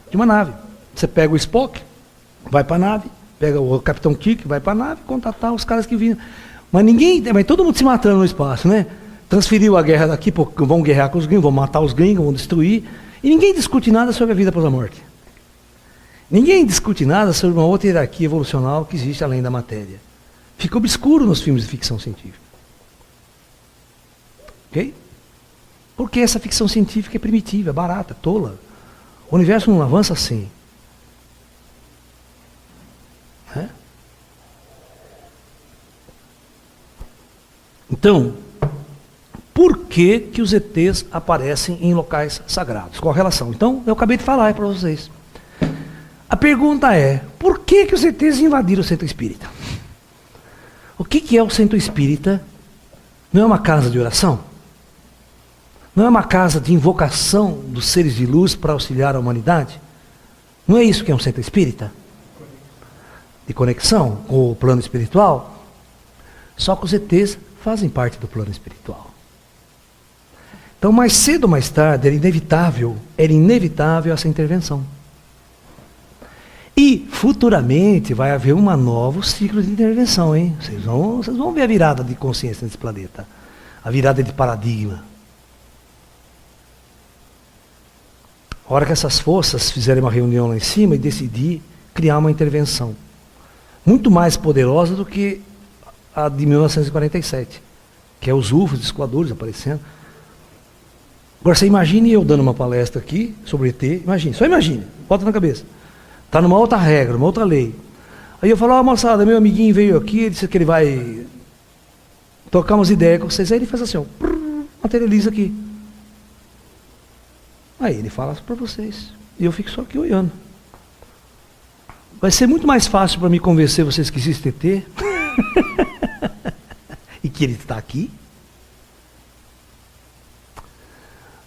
de uma nave. Você pega o Spock, vai para a nave, pega o Capitão Kirk, vai para a nave, contatar os caras que vinham. Mas todo mundo se matando no espaço, né? Transferiu a guerra daqui, vão guerrear com os gringos, vão matar os gringos, vão destruir. E ninguém discute nada sobre a vida após a morte. Ninguém discute nada sobre uma outra hierarquia evolucional que existe além da matéria. Fica obscuro nos filmes de ficção científica. Ok? Porque essa ficção científica é primitiva, é barata, tola. O universo não avança assim. Né? Então, por que os ETs aparecem em locais sagrados? Qual a relação? Então, eu acabei de falar para vocês. A pergunta é, por que os ETs invadiram o centro espírita? O que é o centro espírita? Não é uma casa de oração? Não é uma casa de invocação dos seres de luz para auxiliar a humanidade? Não é isso que é um centro espírita? De conexão com o plano espiritual? Só que os ETs fazem parte do plano espiritual. Então, mais cedo ou mais tarde, era inevitável essa intervenção. E, futuramente, vai haver um novo ciclo de intervenção, hein? Vocês vão ver a virada de consciência nesse planeta. A virada de paradigma. A hora que essas forças fizerem uma reunião lá em cima e decidir criar uma intervenção. Muito mais poderosa do que a de 1947. Que é os UFOs, os escoadores aparecendo. Agora, você imagine eu dando uma palestra aqui sobre ET. Imagine, só imagine. Bota na cabeça. Está numa outra regra, numa outra lei. Aí eu falo, moçada, meu amiguinho veio aqui, ele disse que ele vai trocar umas ideias com vocês. Aí ele faz assim, ó, materializa aqui. Aí ele fala para vocês. E eu fico só aqui olhando. Vai ser muito mais fácil para me convencer vocês que existe ET. E que ele está aqui.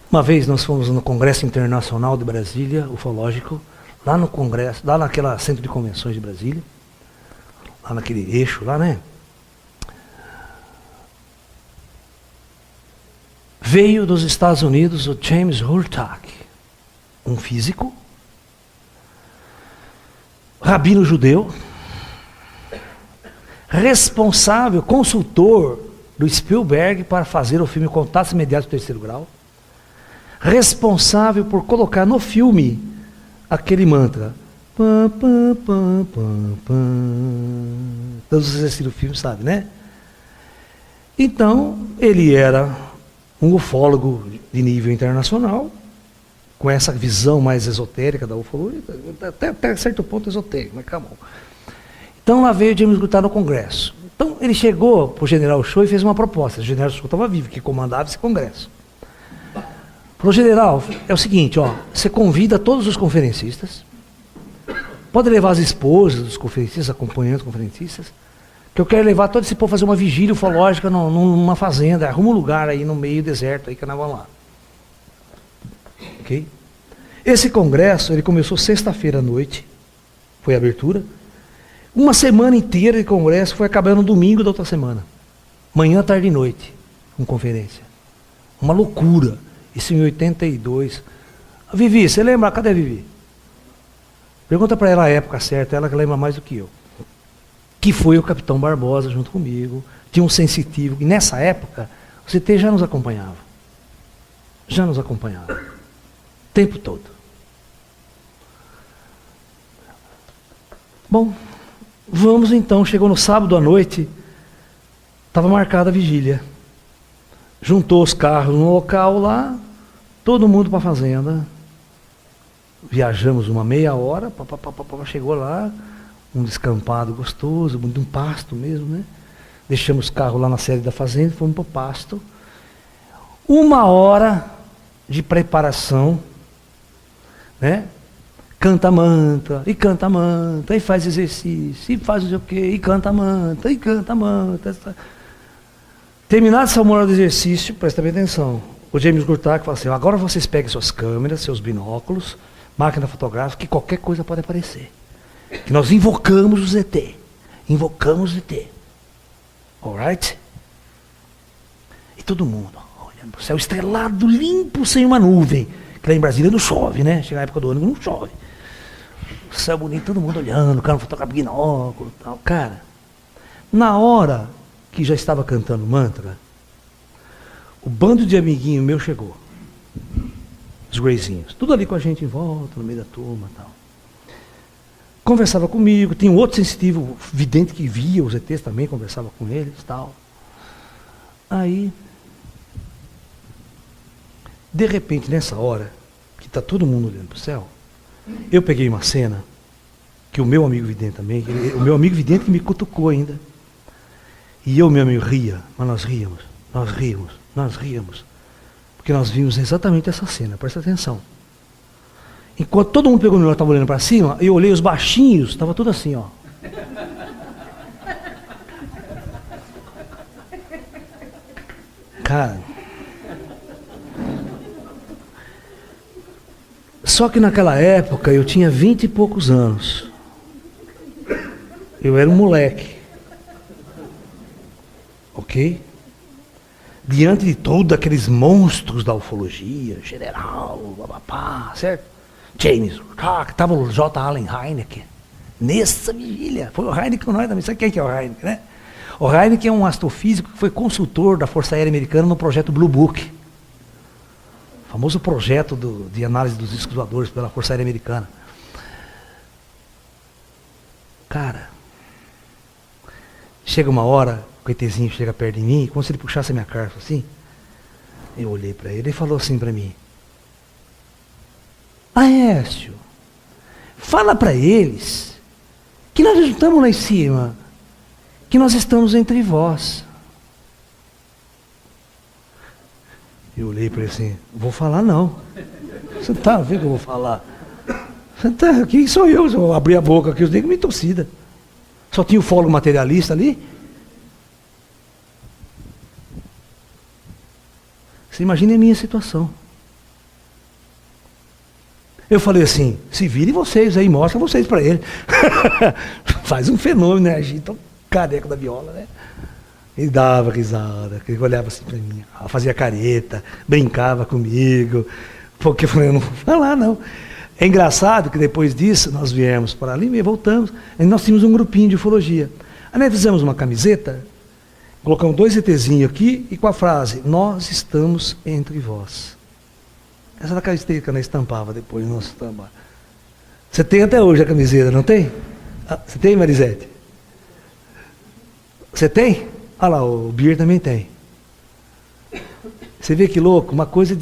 Uma vez nós fomos no Congresso Internacional de Brasília, ufológico, lá no Congresso, lá naquela centro de convenções de Brasília, lá naquele eixo lá, né? Veio dos Estados Unidos o James Hurtak, um físico, rabino judeu, responsável, consultor do Spielberg para fazer o filme Contatos Imediatos do Terceiro Grau, responsável por colocar no filme aquele mantra. Pam, pam, pam, pam, pam. Todos vocês assistiram o filme, sabe, né? Então, ele era um ufólogo de nível internacional, com essa visão mais esotérica da ufologia, até certo ponto esotérico, mas calma. Então, lá veio James Hurtak no Congresso. Então, ele chegou para o General Shou e fez uma proposta. O General Shou estava vivo, que comandava esse Congresso. Falou, general, é o seguinte, ó, você convida todos os conferencistas, pode levar as esposas dos conferencistas, acompanhando os conferencistas, que eu quero levar todo esse povo a fazer uma vigília ufológica numa fazenda, arruma um lugar aí no meio do deserto, aí que nós vamos lá. Ok? Esse congresso, ele começou sexta-feira à noite, foi a abertura, uma semana inteira de congresso, foi acabando no domingo da outra semana, manhã, tarde e noite, com conferência. Uma loucura. Isso em 82. Vivi, você lembra? Cadê a Vivi? Pergunta para ela a época certa, ela que lembra mais do que eu. Que foi o Capitão Barbosa junto comigo. Tinha um sensitivo. E nessa época, o CT já nos acompanhava. Já nos acompanhava. O tempo todo. Bom, vamos então. Chegou no sábado à noite. Estava marcada a vigília. Juntou os carros no local lá. Todo mundo para a fazenda. Viajamos uma meia hora, chegou lá, um descampado gostoso, um pasto mesmo, né? Deixamos o carro lá na sede da fazenda, fomos para o pasto. 1 hora de preparação, né? Canta manta, e faz exercício, e faz o quê, e canta manta, e canta manta. Terminado essa 1 hora de exercício, presta bem atenção. O James Hurtak fala assim, agora vocês peguem suas câmeras, seus binóculos, máquina fotográfica, que qualquer coisa pode aparecer. Que nós invocamos o ZT. Invocamos o ZT. Alright? E todo mundo olhando para o céu estrelado, limpo, sem uma nuvem. Que lá em Brasília não chove, né? Chega a época do ano que não chove. O céu bonito, todo mundo olhando, o cara fotografando binóculo e tal. Cara, na hora que já estava cantando mantra, o bando de amiguinho meu chegou. Os Greyzinhos. Tudo ali com a gente em volta, no meio da turma e tal. Conversava comigo, tinha um outro sensitivo vidente que via os ETs também, conversava com eles e tal. Aí, de repente, nessa hora, que está todo mundo olhando para o céu, eu peguei uma cena, que o meu amigo vidente também, o meu amigo vidente que me cutucou ainda, e eu, meu amigo, ria, mas nós ríamos, porque nós vimos exatamente essa cena, presta atenção. Enquanto todo mundo pegou o menor, estava olhando para cima, eu olhei os baixinhos, estava tudo assim, ó. Cara. Só que naquela época eu tinha 20 e poucos anos. Eu era um moleque. Ok? Diante de todos aqueles monstros da ufologia, general, babapá, certo? James, que estava o J. Allen Hynek. Nessa vigília. Foi o Hynek com nós também. Sabe quem que é o Hynek, né? O Hynek é um astrofísico que foi consultor da Força Aérea Americana no projeto Blue Book. O famoso projeto de análise dos discos voadores pela Força Aérea Americana. Cara, chega uma hora, o ETzinho chega perto de mim, como se ele puxasse a minha carta assim. Eu olhei para ele e falou assim para mim: Aécio, fala para eles que nós não estamos lá em cima, que nós estamos entre vós. Eu olhei para ele assim: vou falar não. Você tá vendo que eu vou falar? Você tá, quem sou eu? Se eu abrir a boca aqui, os negros me torcida. Só tinha o fólogo materialista ali. Você imagina a minha situação. Eu falei assim: se virem vocês aí, mostra vocês para ele. Faz um fenômeno, né? Agita um careco da viola, né? Ele dava risada, ele olhava assim para mim, fazia careta, brincava comigo, porque eu falei: eu não vou falar não. É engraçado que depois disso nós viemos para ali e voltamos, e nós tínhamos um grupinho de ufologia. Aí nós fizemos uma camiseta, colocamos 2 ETzinhos aqui e com a frase: nós estamos entre vós. Essa da camiseta que eu estampava depois do nosso estampar. Você tem até hoje a camiseta, não tem? Você tem, Marisete? Você tem? Olha lá, o Bier também tem. Você vê que louco, uma coisa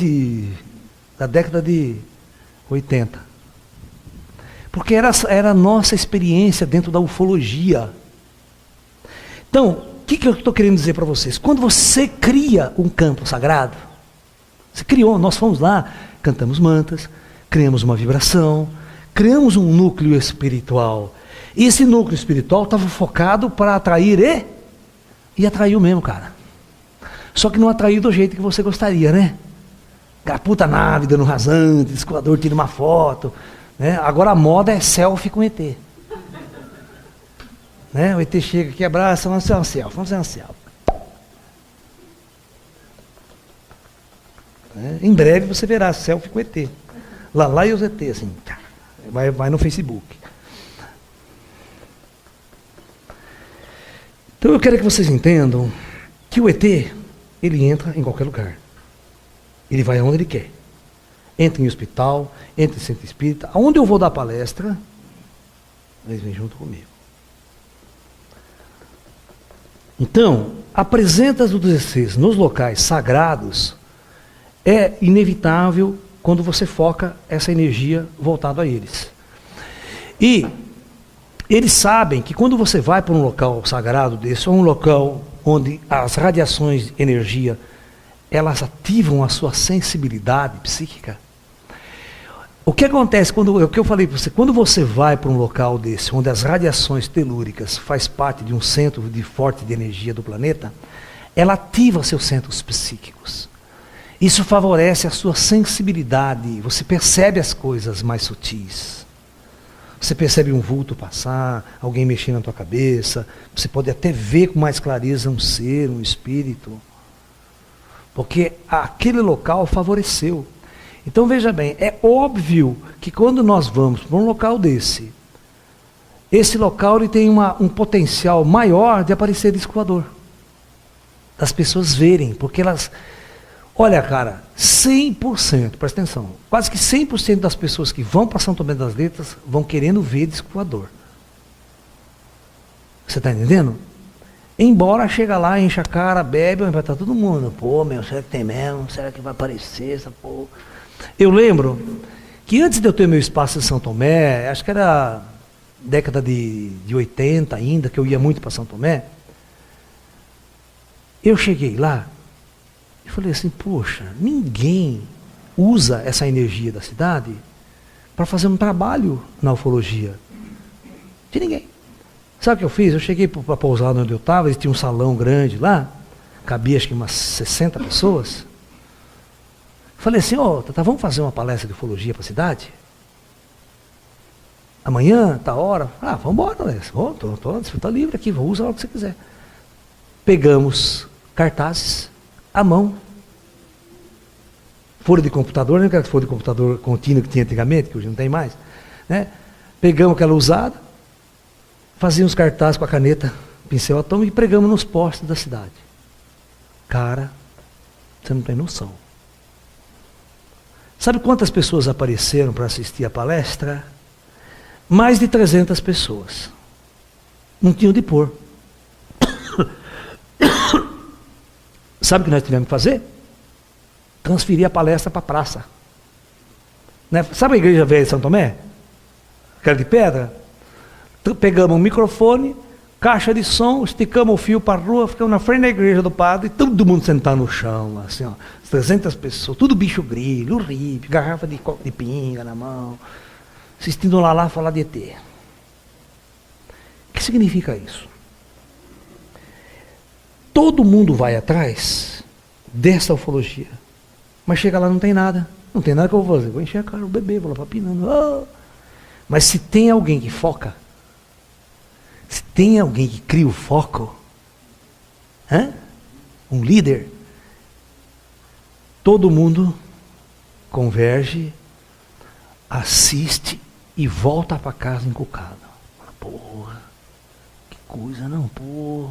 da década de 80. Porque era a nossa experiência dentro da ufologia. Então, o que eu estou querendo dizer para vocês? Quando você cria um campo sagrado, você criou, nós fomos lá, cantamos mantas, criamos uma vibração, criamos um núcleo espiritual. E esse núcleo espiritual estava focado para atrair e atraiu mesmo, cara. Só que não atraiu do jeito que você gostaria, né? Aquela puta nave dando rasante, o escoador tira uma foto. Né? Agora a moda é selfie com ET. Né? O ET chega aqui, abraça, vamos fazer uma selfie, vamos fazer uma selfie. Em breve você verá selfie com ET. Lá e os ET, assim. Vai no Facebook. Então eu quero que vocês entendam que o ET, ele entra em qualquer lugar. Ele vai aonde ele quer. Entra em hospital, entra em centro espírita. Aonde eu vou dar palestra, eles vêm junto comigo. Então, a presença dos 16 nos locais sagrados é inevitável quando você foca essa energia voltada a eles. E eles sabem que quando você vai para um local sagrado desse, ou um local onde as radiações de energia, elas ativam a sua sensibilidade psíquica. O que acontece, o que eu falei para você, quando você vai para um local desse, onde as radiações telúricas faz parte de um centro de forte de energia do planeta, ela ativa seus centros psíquicos. Isso favorece a sua sensibilidade, você percebe as coisas mais sutis. Você percebe um vulto passar, alguém mexendo na tua cabeça, você pode até ver com mais clareza um ser, um espírito. Porque aquele local favoreceu. Então veja bem, é óbvio que quando nós vamos para um local desse, esse local ele tem um potencial maior de aparecer disco voador. Das pessoas verem, porque elas... Olha, cara, 100%, presta atenção, quase que 100% das pessoas que vão para São Tomé das Letras vão querendo ver disco voador. Você está entendendo? Embora chega lá, enche a cara, bebe, vai estar todo mundo. Pô, meu, será que tem mesmo? Será que vai aparecer essa porra? Eu lembro que antes de eu ter meu espaço em São Tomé, acho que era década de 80 ainda, que eu ia muito para São Tomé, eu cheguei lá e falei assim: poxa, ninguém usa essa energia da cidade para fazer um trabalho na ufologia. De ninguém. Sabe o que eu fiz? Eu cheguei para pousar onde eu estava, eles tinham um salão grande lá, cabia acho que umas 60 pessoas. Falei assim, Tata, vamos fazer uma palestra de ufologia para a cidade? Amanhã, tá hora? Vamos embora, você está livre aqui, usa a hora que você quiser. Pegamos cartazes à mão. Folha de computador, não é aquela folha de computador contínuo que tinha antigamente, que hoje não tem mais. Né? Pegamos aquela usada, fazíamos os cartazes com a caneta, pincel atômico e pregamos nos postes da cidade. Cara, você não tem noção. Sabe quantas pessoas apareceram para assistir a palestra? Mais de 300 pessoas. Não tinham de pôr. Sabe o que nós tivemos que fazer? Transferir a palestra para a praça. Né? Sabe a igreja velha de São Tomé? Aquela de pedra? Pegamos um microfone, caixa de som, esticamos o fio para a rua, ficamos na frente da igreja do padre, e todo mundo sentado no chão, assim, 300 pessoas, tudo bicho grilo, horrível, garrafa de pinga na mão, assistindo lá falar de ET. O que significa isso? Todo mundo vai atrás dessa ufologia, mas chega lá não tem nada. Não tem nada que eu vou fazer. Vou encher a cara, o bebê, vou lá papinando. Mas se tem alguém que foca, se tem alguém que cria o foco, um líder, todo mundo converge, assiste e volta para casa encucado. Porra, que coisa, não, pô.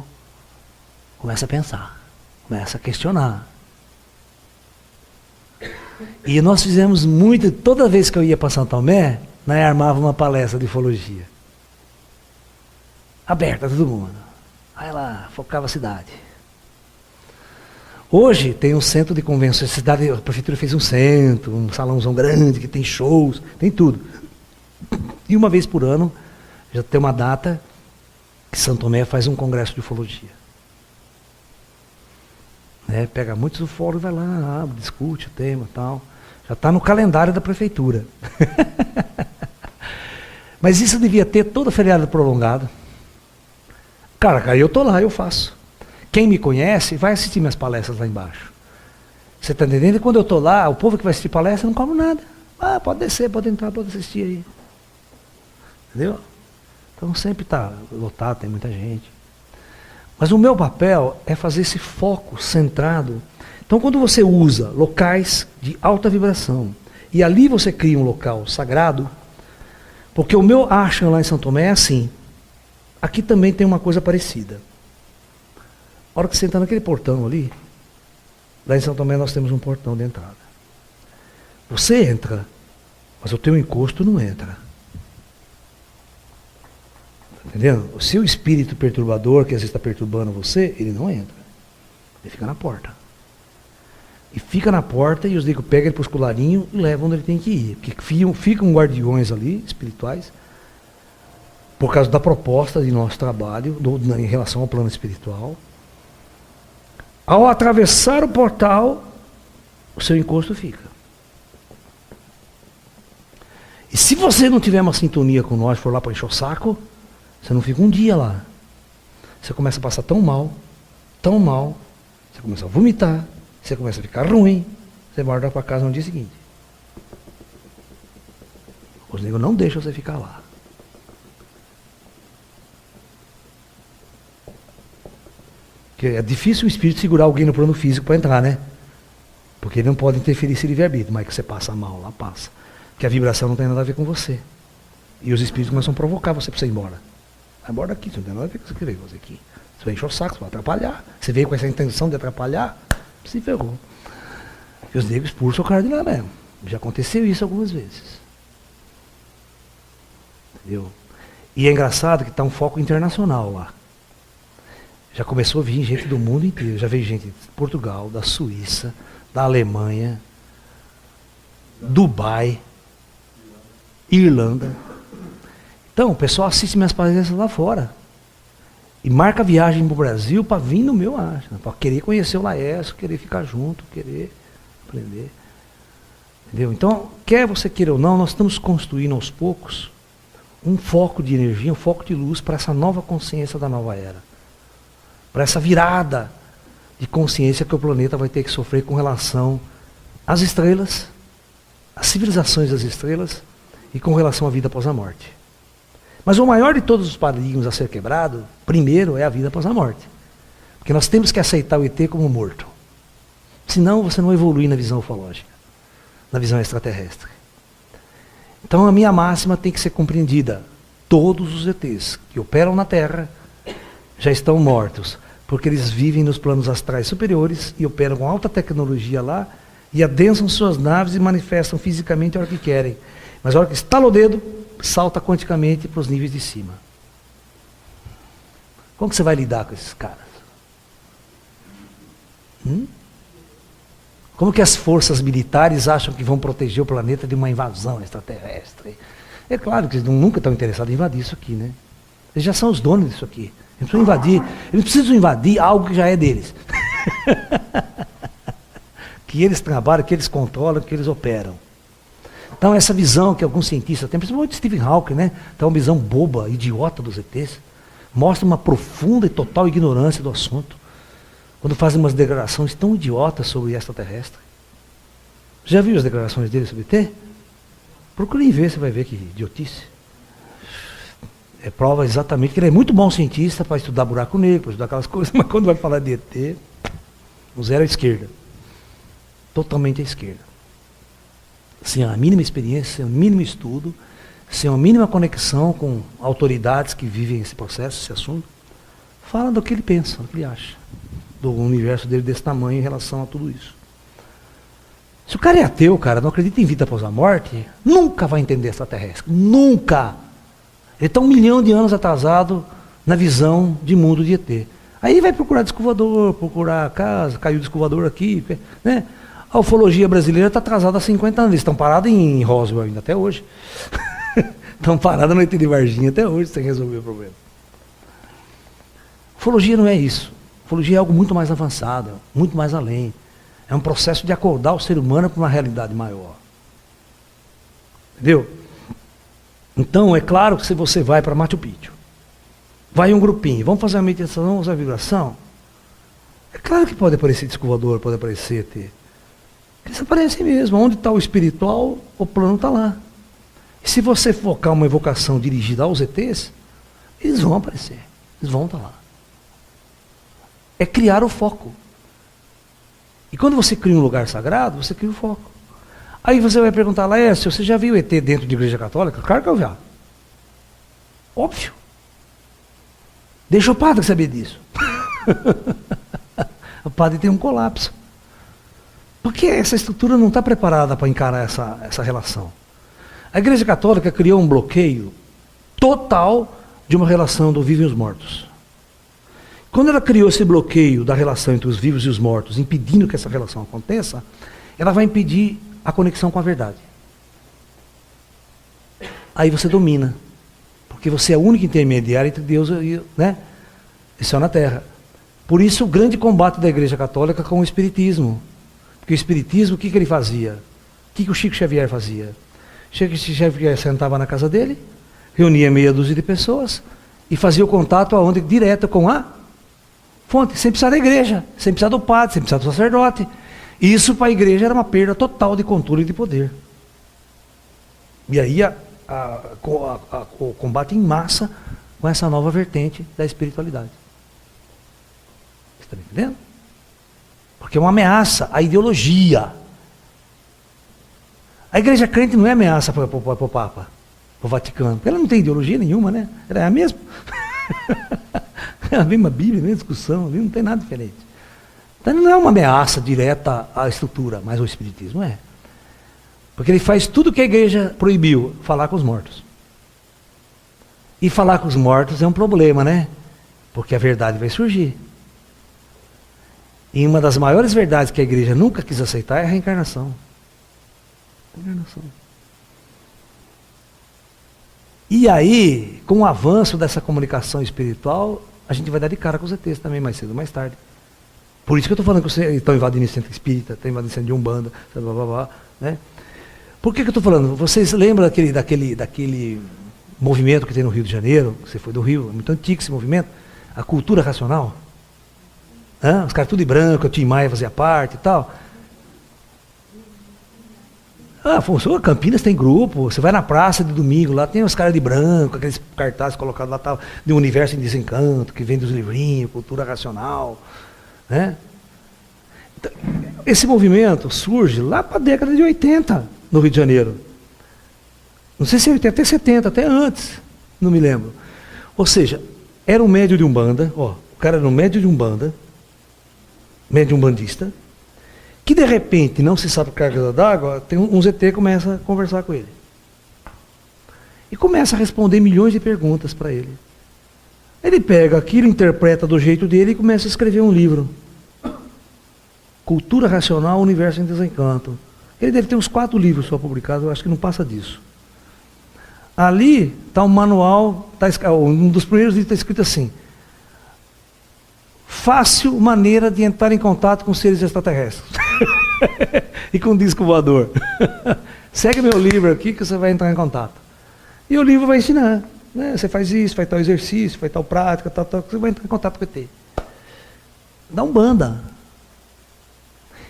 Começa a pensar, começa a questionar. E nós fizemos muito, toda vez que eu ia para São Tomé, nós armava uma palestra de ufologia. Aberta a todo mundo. Aí lá, focava a cidade. Hoje tem um centro de convenções, a prefeitura fez um centro, um salãozão grande, que tem shows, tem tudo. E uma vez por ano, já tem uma data, que São Tomé faz um congresso de ufologia. Né, pega muitos ufólogos, vai lá, abre, discute o tema e tal. Já está no calendário da prefeitura. Mas isso devia ter todo feriado prolongado. Cara, eu estou lá, eu faço. Quem me conhece vai assistir minhas palestras lá embaixo. Você está entendendo? E quando eu estou lá, o povo que vai assistir palestra não come nada. Pode descer, pode entrar, pode assistir aí. Entendeu? Então sempre está lotado, tem muita gente. Mas o meu papel é fazer esse foco centrado. Então quando você usa locais de alta vibração, e ali você cria um local sagrado, porque o meu ashram lá em São Tomé é assim. Aqui também tem uma coisa parecida. A hora que você entra naquele portão ali, lá em São Tomé nós temos um portão de entrada. Você entra, mas o teu encosto não entra. Entendendo? O seu espírito perturbador, que às vezes está perturbando você, ele não entra. Ele fica na porta. E fica na porta e os negros pegam ele para os colarinhos e levam onde ele tem que ir. Porque ficam guardiões ali, espirituais, por causa da proposta de nosso trabalho, em relação ao plano espiritual. Ao atravessar o portal, o seu encosto fica. E se você não tiver uma sintonia com nós, for lá para encher o saco, você não fica um dia lá. Você começa a passar tão mal, você começa a vomitar, você começa a ficar ruim, você vai voltar para casa no dia seguinte. Os negros não deixam você ficar lá. Porque é difícil o espírito segurar alguém no plano físico para entrar, né? Porque ele não pode interferir esse livre-arbítrio, mas que você passa mal lá, passa. Porque a vibração não tem nada a ver com você. E os espíritos começam a provocar você para você ir embora. Vai embora daqui, você não tem nada a ver com o que você veio fazer aqui. Você vai encher o saco, você vai atrapalhar. Você veio com essa intenção de atrapalhar, se ferrou. E os negros expulsam o cara de lá mesmo. Já aconteceu isso algumas vezes. Entendeu? E é engraçado que está um foco internacional lá. Já começou a vir gente do mundo inteiro. Já veio gente de Portugal, da Suíça, da Alemanha, Dubai, Irlanda. Então, o pessoal assiste minhas palestras lá fora. E marca a viagem para o Brasil para vir no meu ashram, para querer conhecer o Laércio, querer ficar junto, querer aprender. Entendeu? Então, quer você queira ou não, nós estamos construindo aos poucos um foco de energia, um foco de luz para essa nova consciência da nova era. Para essa virada de consciência que o planeta vai ter que sofrer com relação às estrelas, às civilizações das estrelas e com relação à vida após a morte. Mas o maior de todos os paradigmas a ser quebrado, primeiro, é a vida após a morte. Porque nós temos que aceitar o ET como morto. Senão você não evolui na visão ufológica, na visão extraterrestre. Então a minha máxima tem que ser compreendida. Todos os ETs que operam na Terra já estão mortos, porque eles vivem nos planos astrais superiores e operam com alta tecnologia lá e adensam suas naves e manifestam fisicamente a hora que querem. Mas a hora que estala o dedo, salta quanticamente para os níveis de cima. Como que você vai lidar com esses caras? Como que as forças militares acham que vão proteger o planeta de uma invasão extraterrestre? É claro que eles nunca estão interessados em invadir isso aqui, né? Eles já são os donos disso aqui. Eles precisam invadir, algo que já é deles. Que eles trabalham, que eles controlam, que eles operam. Então essa visão que alguns cientistas têm, principalmente Stephen Hawking, né? Então uma visão boba, idiota dos ETs, mostra uma profunda e total ignorância do assunto. Quando fazem umas declarações tão idiotas sobre extraterrestre. Já viu as declarações dele sobre ET? Procure ver, você vai ver que idiotice. É prova exatamente que ele é muito bom cientista para estudar buraco negro, para estudar aquelas coisas, mas quando vai falar de ET, o zero à esquerda. Totalmente à esquerda. Sem a mínima experiência, sem o mínimo estudo, sem a mínima conexão com autoridades que vivem esse processo, esse assunto, fala do que ele pensa, do que ele acha, do universo dele desse tamanho em relação a tudo isso. Se o cara é ateu, cara, não acredita em vida após a morte, nunca vai entender extraterrestre. Nunca! Ele está 1 milhão de anos atrasado na visão de mundo de ET. Aí vai procurar disco voador, procurar casa, caiu o disco voador aqui, né? A ufologia brasileira está atrasada há 50 anos. Eles estão parados em Roswell ainda até hoje. Estão parados no ET de Varginha até hoje, sem resolver o problema. Ufologia não é isso. Ufologia é algo muito mais avançado, muito mais além. É um processo de acordar o ser humano para uma realidade maior. Entendeu? Então, é claro que se você vai para Machu Picchu, vai um grupinho, vamos fazer uma meditação, vamos usar vibração, é claro que pode aparecer disco voador, pode aparecer ET. Eles aparecem mesmo. Onde está o espiritual, o plano está lá. E se você focar uma evocação dirigida aos ETs, eles vão aparecer, eles vão estar lá. É criar o foco. E quando você cria um lugar sagrado, você cria o foco. Aí você vai perguntar, Laércio, você já viu ET dentro de igreja católica? Claro que eu já. Óbvio. Deixa o padre saber disso. O padre tem um colapso. Porque essa estrutura não está preparada para encarar essa relação. A igreja católica criou um bloqueio total de uma relação do vivo e os mortos. Quando ela criou esse bloqueio da relação entre os vivos e os mortos, impedindo que essa relação aconteça, ela vai impedir a conexão com a verdade. Aí você domina. Porque você é o único intermediário entre Deus e, né, e céu na terra. Por isso o grande combate da igreja católica com o espiritismo. Porque o espiritismo, o que ele fazia? O que o Chico Xavier fazia? Chico Xavier sentava na casa dele, reunia meia dúzia de pessoas e fazia o contato aonde? Direto com a fonte, sem precisar da igreja, sem precisar do padre, sem precisar do sacerdote. Isso para a igreja era uma perda total de controle e de poder. E aí o combate em massa com essa nova vertente da espiritualidade. Você está me entendendo? Porque é uma ameaça à ideologia. A igreja crente não é ameaça para o Papa, para o Vaticano. Ela não tem ideologia nenhuma, né? Ela é a mesma. É a mesma Bíblia, a mesma discussão, não tem nada diferente. Então não é uma ameaça direta à estrutura, mas ao espiritismo é. Porque ele faz tudo que a igreja proibiu, falar com os mortos. E falar com os mortos é um problema, né? Porque a verdade vai surgir. E uma das maiores verdades que a igreja nunca quis aceitar é a reencarnação. E aí, com o avanço dessa comunicação espiritual, a gente vai dar de cara com os ETs também, mais cedo ou mais tarde. Por isso que eu estou falando que vocês estão invadindo o centro espírita, estão invadindo o centro de Umbanda, blá, blá, blá, né? Por que eu estou falando? Vocês lembram daquele movimento que tem no Rio de Janeiro? Você foi do Rio, é muito antigo esse movimento. A cultura racional. Os caras tudo de branco, o Tim Maia fazia parte e tal. Funciona, Campinas tem grupo, você vai na praça de domingo, lá tem os caras de branco, aqueles cartazes colocados lá, tal, de um universo em desencanto, que vem dos livrinhos, cultura racional. Né? Então, esse movimento surge lá para a década de 80, no Rio de Janeiro. Não sei se é 80, até 70, até antes, não me lembro. Ou seja, era um médio de Umbanda, o cara era um médio de Umbanda, médio umbandista, que de repente, não se sabe carga d'água, tem um ZT começa a conversar com ele. E começa a responder milhões de perguntas para ele. Ele pega aquilo, interpreta do jeito dele e começa a escrever um livro. Cultura Racional, Universo em Desencanto. Ele deve ter uns 4 livros só publicados, eu acho que não passa disso. Ali está um manual, um dos primeiros livros está escrito assim: fácil maneira de entrar em contato com seres extraterrestres. E com disco voador. Segue meu livro aqui que você vai entrar em contato. E o livro vai ensinar. Né? Você faz isso, faz tal exercício, faz tal prática, tal, você vai entrar em contato com o ET. Da Umbanda.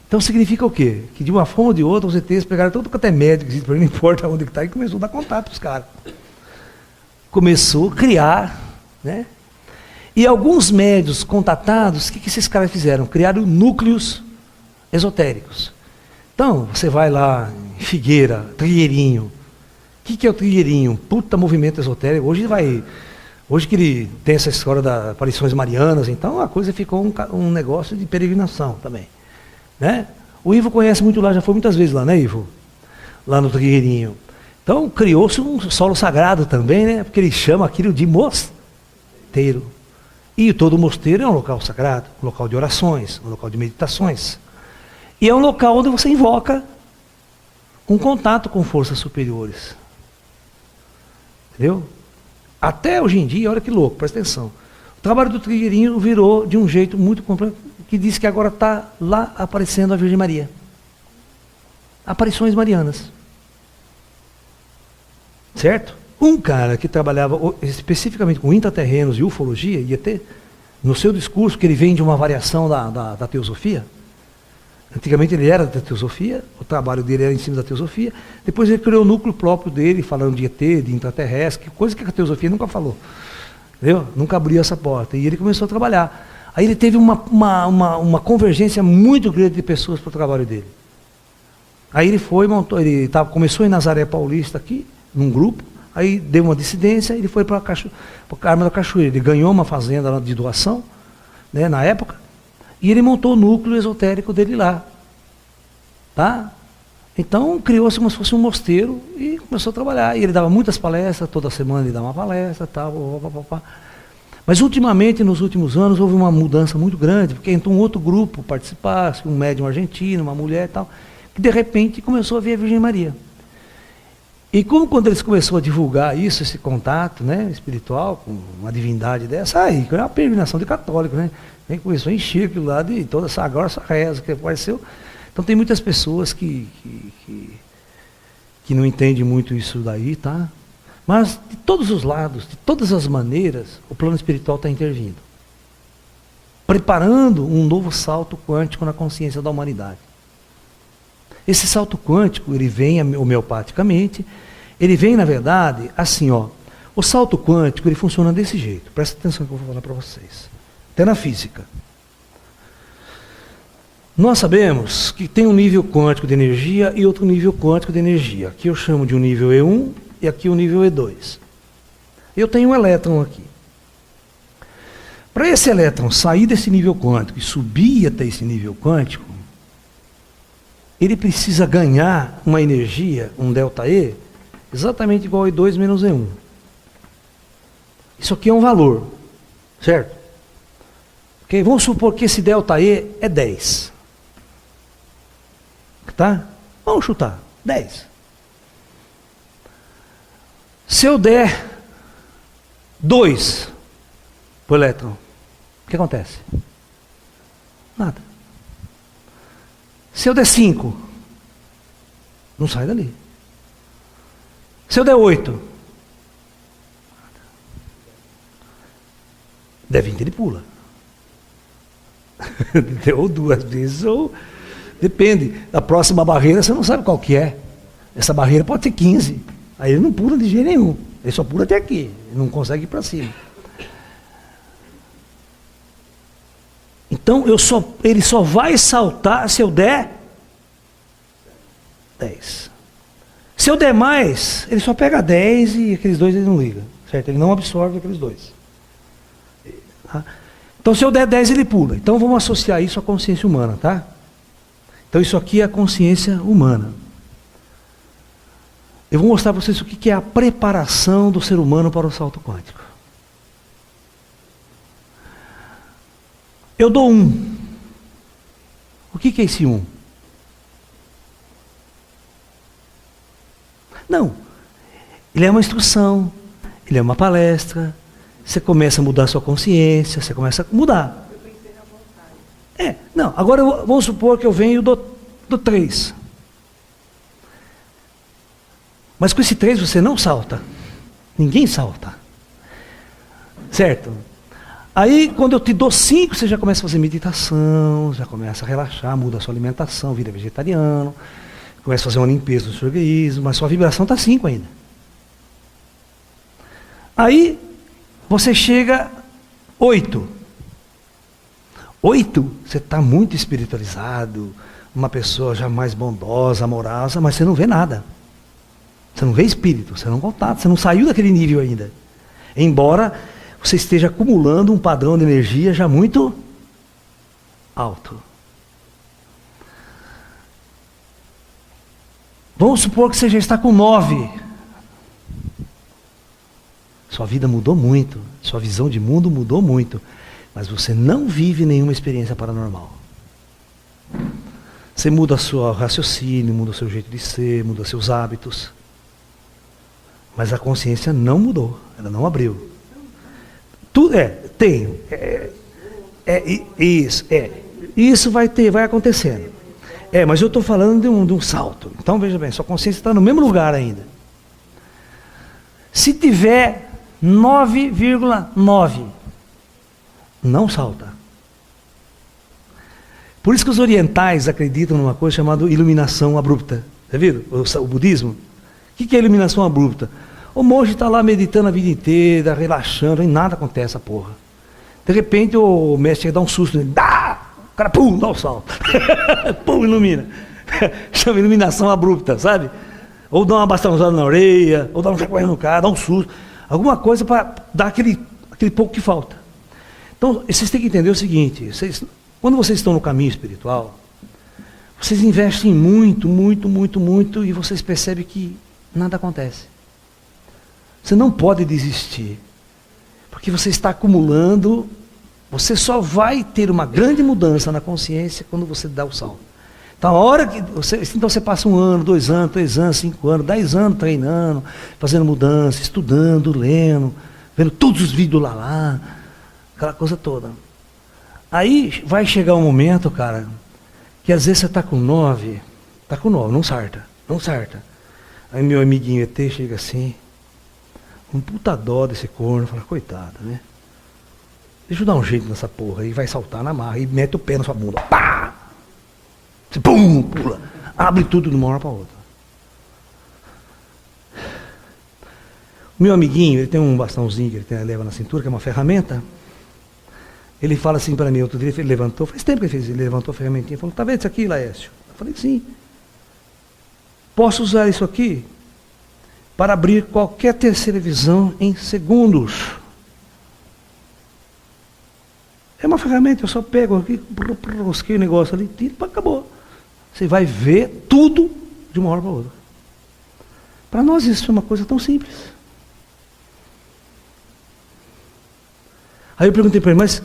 Então significa o quê? Que de uma forma ou de outra os ETs pegaram tudo que até médico, não importa onde está, e começou a dar contato para os caras. Começou a criar, né? E alguns médios contatados, o que esses caras fizeram? Criaram núcleos esotéricos. Então, você vai lá em Figueira, Trigueirinho. O que é o Trigueirinho? Puta movimento esotérico. Hoje que ele tem essa história das aparições marianas, então a coisa ficou um negócio de peregrinação também. Né? O Ivo conhece muito lá, já foi muitas vezes lá, né, Ivo? Lá no Trigueirinho. Então, criou-se um solo sagrado também, né? Porque ele chama aquilo de mosteiro. E todo mosteiro é um local sagrado, um local de orações, um local de meditações. E é um local onde você invoca um contato com forças superiores. Entendeu? Até hoje em dia, olha que louco, presta atenção. O trabalho do Trigueirinho virou de um jeito muito complexo, que diz que agora está lá aparecendo a Virgem Maria. Aparições marianas. Certo? Um cara que trabalhava especificamente com intraterrenos e ufologia, IET, no seu discurso, que ele vem de uma variação da teosofia. Antigamente ele era da teosofia, o trabalho dele era em cima da teosofia. Depois ele criou o núcleo próprio dele, falando de ET, de intraterrestre, coisa que a teosofia nunca falou. Entendeu? Nunca abriu essa porta. E ele começou a trabalhar. Aí ele teve uma convergência muito grande de pessoas para o trabalho dele. Aí ele começou em Nazaré Paulista aqui, num grupo. Aí deu uma dissidência, ele foi para a Arma da Cachoeira. Ele ganhou uma fazenda de doação, né, na época, e ele montou o núcleo esotérico dele lá. Tá? Então criou-se como se fosse um mosteiro e começou a trabalhar. E ele dava muitas palestras, toda semana ele dava uma palestra, tal, Mas ultimamente, nos últimos anos, houve uma mudança muito grande, porque entrou um outro grupo participar, um médium argentino, uma mulher e tal, que de repente começou a ver a Virgem Maria. E como quando eles começaram a divulgar isso, esse contato, né, espiritual, com uma divindade dessa, aí é uma peregrinação de católico, né? Aí começou a encher aquilo lá de toda essa reza que apareceu. Então tem muitas pessoas que não entendem muito isso daí, tá? Mas de todos os lados, de todas as maneiras, o plano espiritual está intervindo. Preparando um novo salto quântico na consciência da humanidade. Esse salto quântico, ele vem homeopaticamente, ele vem, na verdade, assim, ó. O salto quântico, ele funciona desse jeito. Presta atenção que eu vou falar para vocês. Até na física. Nós sabemos que tem um nível quântico de energia e outro nível quântico de energia. Aqui eu chamo de um nível E1 e aqui o nível E2. Eu tenho um elétron aqui. Para esse elétron sair desse nível quântico e subir até esse nível quântico, ele precisa ganhar uma energia, um ΔE, exatamente igual a E2 menos E1. Isso aqui é um valor, certo? Okay? Vamos supor que esse ΔE é 10. Tá? Vamos chutar, 10. Se eu der 2 para o elétron, o que acontece? Nada. Se eu der 5, não sai dali. Se eu der 8, der 20 ele pula. Ou 2 vezes, ou depende. Da próxima barreira você não sabe qual que é. Essa barreira pode ter 15. Aí ele não pula de jeito nenhum. Ele só pula até aqui. Ele não consegue ir para cima. Então ele só vai saltar se eu der 10. Se eu der mais, ele só pega 10 e aqueles 2 ele não liga. Certo? Ele não absorve aqueles 2. Tá? Então se eu der 10 ele pula. Então vamos associar isso à consciência humana, tá? Então isso aqui é a consciência humana. Eu vou mostrar para vocês o que é a preparação do ser humano para o salto quântico. Eu dou 1. O que é esse 1? Não. Ele é uma instrução, ele é uma palestra. Você começa a mudar a sua consciência, você começa a mudar. Eu pensei na vontade. Não, agora vamos supor que eu venho do 3. Mas com esse 3 você não salta. Ninguém salta. Certo? Aí quando eu te dou 5, você já começa a fazer meditação, já começa a relaxar, muda a sua alimentação, vira vegetariano, começa a fazer uma limpeza do seu organismo, mas sua vibração está 5 ainda. Aí você chega 8. 8, você está muito espiritualizado, uma pessoa já mais bondosa, amorosa, mas você não vê nada. Você não vê espírito, você não contato, você não saiu daquele nível ainda. Embora você esteja acumulando um padrão de energia já muito alto. Vamos supor que você já está com 9. Sua vida mudou muito, sua visão de mundo mudou muito, mas você não vive nenhuma experiência paranormal. Você muda seu raciocínio, muda o seu jeito de ser, muda seus hábitos. Mas a consciência não mudou, ela não abriu. Tudo tem. Isso vai acontecendo. Mas eu estou falando de um salto. Então veja bem, sua consciência está no mesmo lugar ainda. Se tiver 9,9, não salta. Por isso que os orientais acreditam numa coisa chamada iluminação abrupta. Tá vendo? O budismo. O que é iluminação abrupta? O monge está lá meditando a vida inteira, relaxando, e nada acontece essa porra. De repente o mestre dá um susto nele, o cara pum, dá um salto. Pum, ilumina. Chama iluminação abrupta, sabe? Ou dá uma bastãozada na orelha, ou dá um chacoalhão no cara, dá um susto. Alguma coisa para dar aquele pouco que falta. Então, vocês têm que entender o seguinte, quando vocês estão no caminho espiritual, vocês investem muito, muito, muito, muito, e vocês percebem que nada acontece. Você não pode desistir, porque você está acumulando, você só vai ter uma grande mudança na consciência quando você dá o salto. Então, a hora que você passa 1 ano, 2 anos, 3 anos, 5 anos, 10 anos treinando, fazendo mudança, estudando, lendo, vendo todos os vídeos lá, aquela coisa toda. Aí vai chegar um momento, cara, que às vezes você está com 9, não sarta. Aí meu amiguinho ET chega assim, um puta dó desse corno, fala, coitado, né? Deixa eu dar um jeito nessa porra aí, vai saltar na marra e mete o pé na sua bunda, pá! Você pum, pula, abre tudo de uma hora para outra. O meu amiguinho, ele tem um bastãozinho que ele leva na cintura, que é uma ferramenta. Ele fala assim para mim, outro dia ele levantou, faz tempo que ele levantou a ferramentinha, falou, tá vendo isso aqui, Laércio? Eu falei, sim. Posso usar isso aqui para abrir qualquer terceira visão em segundos. É uma ferramenta, eu só pego aqui, rosquei o negócio ali, tiro, acabou. Você vai ver tudo de uma hora para outra. Para nós isso é uma coisa tão simples. Aí eu perguntei para ele, mas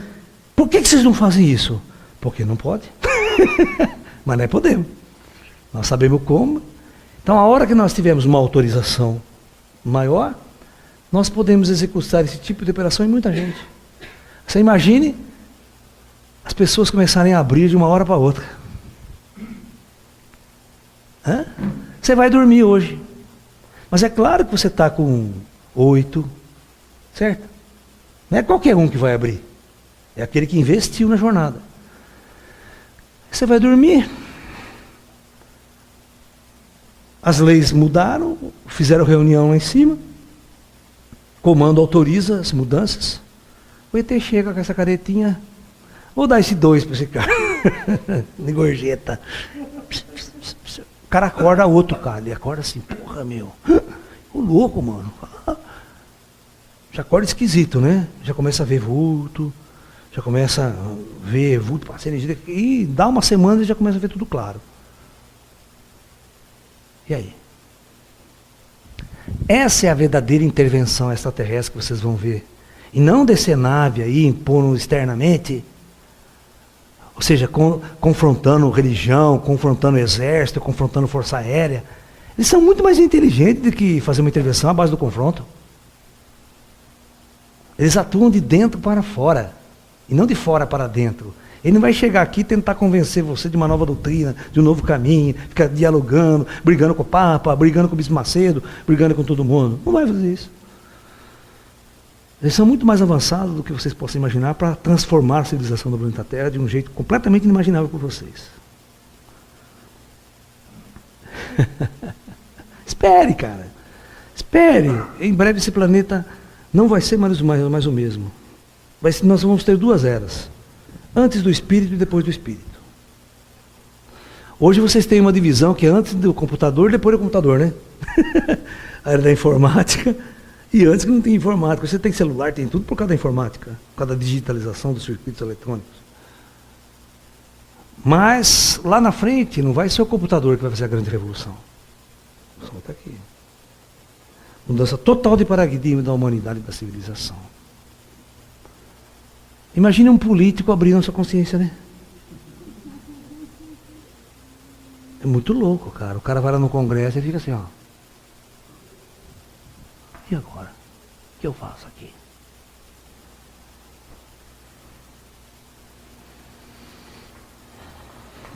por que vocês não fazem isso? Porque não pode. Mas nós podemos. Nós sabemos como. Então, a hora que nós tivermos uma autorização maior, nós podemos executar esse tipo de operação em muita gente. Você imagine as pessoas começarem a abrir de uma hora para outra. Você vai dormir hoje. Mas é claro que você está com 8, certo? Não é qualquer um que vai abrir. É aquele que investiu na jornada. Você vai dormir. As leis mudaram, fizeram reunião lá em cima. O comando autoriza as mudanças. O ET chega com essa caretinha. Vou dar esse 2 para esse cara. De gorjeta. O cara acorda outro cara. Ele acorda assim, porra, meu. O louco, mano. Já acorda esquisito, né? Já começa a ver vulto. Já começa a ver vulto, passa energia. E dá uma semana e já começa a ver tudo claro. E aí? Essa é a verdadeira intervenção extraterrestre que vocês vão ver. E não descer nave aí, impondo externamente. Ou seja, confrontando religião, confrontando exército, confrontando força aérea. Eles são muito mais inteligentes do que fazer uma intervenção à base do confronto. Eles atuam de dentro para fora. E não de fora para dentro. Ele não vai chegar aqui e tentar convencer você de uma nova doutrina, de um novo caminho, ficar dialogando, brigando com o Papa, brigando com o Bispo Macedo, brigando com todo mundo. Não vai fazer isso. Eles são muito mais avançados do que vocês possam imaginar para transformar a civilização do planeta Terra de um jeito completamente inimaginável por vocês. Espere, cara. Espere. Em breve esse planeta não vai ser mais o mesmo. Nós vamos ter 2 eras. Antes do espírito e depois do espírito. Hoje vocês têm uma divisão que é antes do computador e depois do computador, né? A era da informática e antes que não tem informática. Você tem celular, tem tudo por causa da informática, por causa da digitalização dos circuitos eletrônicos. Mas lá na frente não vai ser o computador que vai fazer a grande revolução. Só está aqui. Mudança total de paradigma da humanidade e da civilização. Imagine um político abrindo a sua consciência, né? É muito louco, cara. O cara vai lá no Congresso e fica assim, ó. E agora? O que eu faço aqui?